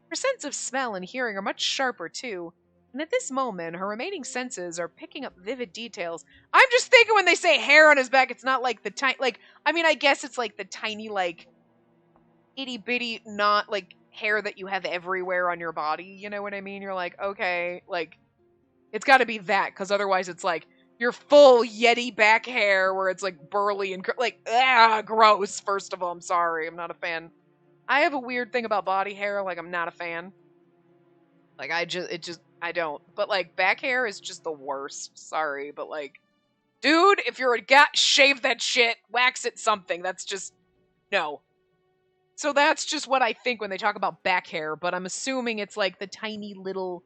Her sense of smell and hearing are much sharper, too. And at this moment, her remaining senses are picking up vivid details. I'm just thinking when they say hair on his back, it's not like the tiny, like, I mean, I guess it's like the tiny, like, itty-bitty, not, like, hair that you have everywhere on your body, you know what I mean? You're like, okay, like, it's gotta be that, because otherwise it's like, your full Yeti back hair where it's, like, burly and, like, gross, first of all, I'm sorry, I'm not a fan. I have a weird thing about body hair, like, I'm not a fan. Like, I don't. But, like, back hair is just the worst. Sorry, but, like, dude, if you're a guy, shave that shit, wax it something. That's just, no. So that's just what I think when they talk about back hair, but I'm assuming it's, like, the tiny little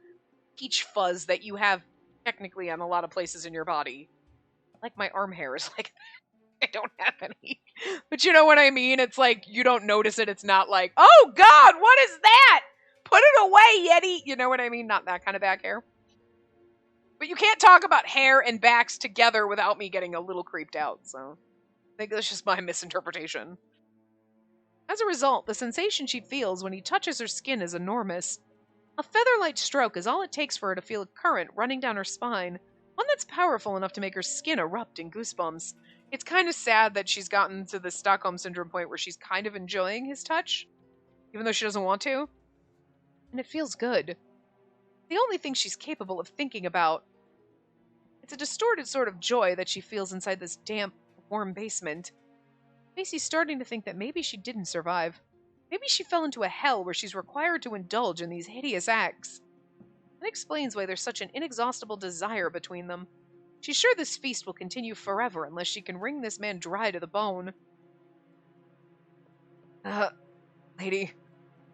peach fuzz that you have technically on a lot of places in your body. Like, my arm hair is like I don't have any. But you know what I mean? It's like, you don't notice it. It's not like, oh God, what is that? Put it away, Yeti. You know what I mean? Not that kind of back hair. But you can't talk about hair and backs together without me getting a little creeped out, so. think that's just my misinterpretation. As a result, the sensation she feels when he touches her skin is enormous. A feather-light stroke is all it takes for her to feel a current running down her spine, one that's powerful enough to make her skin erupt in goosebumps. It's kind of sad that she's gotten to the Stockholm Syndrome point where she's kind of enjoying his touch, even though she doesn't want to. And it feels good. The only thing she's capable of thinking about. It's a distorted sort of joy that she feels inside this damp, warm basement. Macy's starting to think that maybe she didn't survive. Maybe she fell into a hell where she's required to indulge in these hideous acts. That explains why there's such an inexhaustible desire between them. She's sure this feast will continue forever unless she can wring this man dry to the bone. Lady,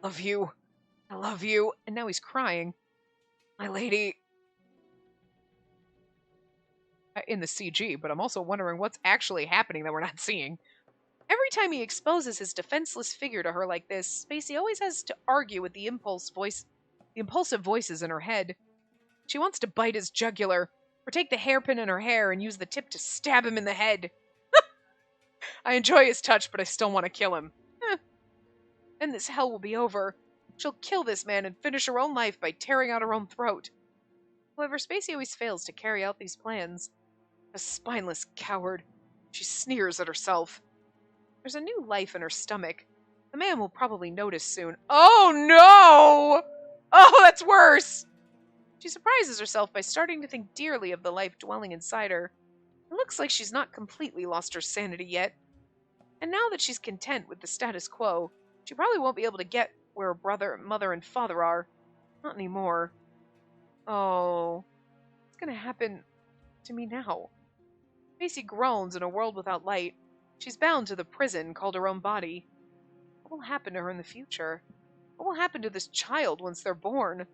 love you. I love you. And now he's crying. My lady. In the CG, but I'm also wondering what's actually happening that we're not seeing. Every time he exposes his defenseless figure to her like this, Spacey always has to argue with the impulsive voices in her head. She wants to bite his jugular, or take the hairpin in her hair and use the tip to stab him in the head. I enjoy his touch, but I still want to kill him. And this hell will be over. She'll kill this man and finish her own life by tearing out her own throat. However, Spacey always fails to carry out these plans. A spineless coward. She sneers at herself. There's a new life in her stomach. The man will probably notice soon. Oh no! Oh, that's worse! She surprises herself by starting to think dearly of the life dwelling inside her. It looks like she's not completely lost her sanity yet. And now that she's content with the status quo, she probably won't be able to get where her brother, mother, and father are. Not anymore. Oh, what's gonna happen to me now? Macy groans in a world without light. She's bound to the prison called her own body. What will happen to her in the future? What will happen to this child once they're born?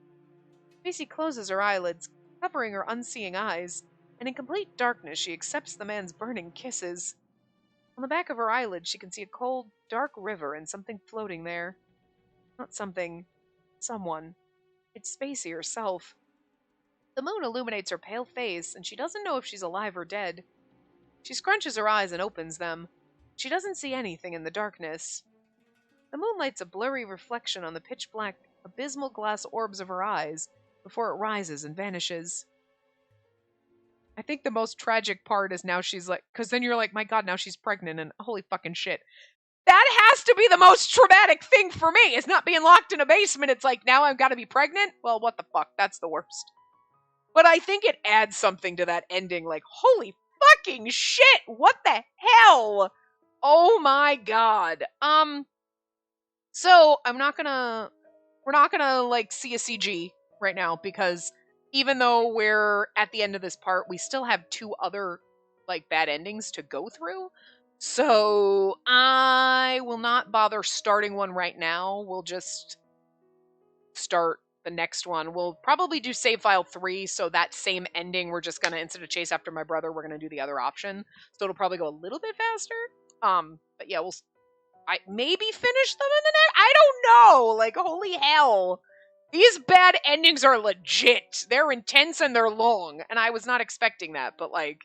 Macy closes her eyelids, covering her unseeing eyes, and in complete darkness she accepts the man's burning kisses. On the back of her eyelids she can see a cold, dark river and something floating there. Not something. Someone. It's Spacey herself. The moon illuminates her pale face, and she doesn't know if she's alive or dead. She scrunches her eyes and opens them. She doesn't see anything in the darkness. The moonlight's a blurry reflection on the pitch-black, abysmal glass orbs of her eyes before it rises and vanishes. I think the most tragic part is now she's like, because then you're like, my god, now she's pregnant, and holy fucking shit. That has to be the most traumatic thing for me, is not being locked in a basement. It's like, now I've got to be pregnant? Well, what the fuck? That's the worst. But I think it adds something to that ending, like, holy fucking shit, what the hell? Oh my god. So we're not gonna like see a CG right now, because even though we're at the end of this part, we still have 2 other like bad endings to go through. So I will not bother starting one right now. We'll just start the next one. We'll probably do save file 3, so that same ending, we're just gonna, instead of chase after my brother, we're gonna do the other option. So it'll probably go a little bit faster. But yeah, I maybe finish them in the next. I don't know. Like, holy hell. These bad endings are legit. They're intense and they're long, and I was not expecting that, but like,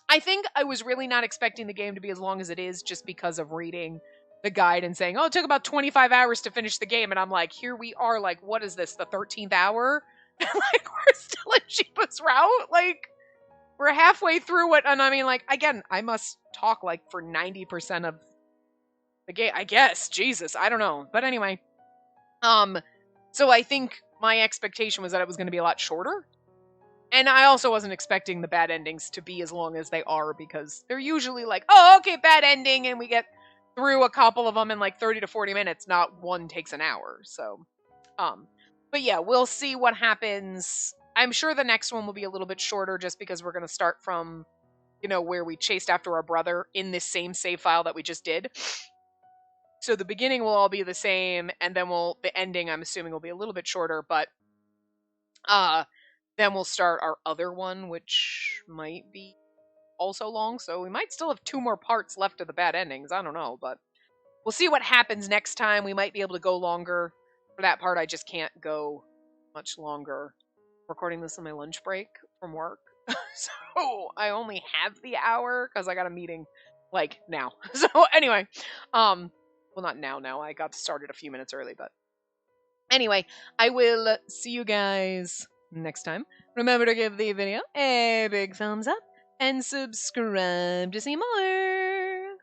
I think I was really not expecting the game to be as long as it is just because of reading the guide and saying, oh, it took about 25 hours to finish the game, and I'm like, here we are, like, what is this, the 13th hour? And like, we're still in Sheba's route? Like, we're halfway through it, and I mean, like, again, I must talk, like, for 90% of the game, I guess. Jesus, I don't know. But anyway, so I think my expectation was that it was going to be a lot shorter. And I also wasn't expecting the bad endings to be as long as they are, because they're usually like, oh, okay, bad ending, and we get through a couple of them in like 30 to 40 minutes, not one takes an hour. So, but yeah, we'll see what happens. I'm sure the next one will be a little bit shorter, just because we're going to start from, you know, where we chased after our brother in this same save file that we just did. So the beginning will all be the same, and then the ending, I'm assuming, will be a little bit shorter, but then we'll start our other one, which might be also long, so we might still have 2 more parts left of the bad endings. I don't know, but we'll see what happens next time. We might be able to go longer. For that part, I just can't go much longer. I'm recording this on my lunch break from work, so I only have the hour, because I got a meeting like now. So anyway, well, not now. I got started a few minutes early, but anyway, I will see you guys next time. Remember to give the video a big thumbs up and subscribe to see more.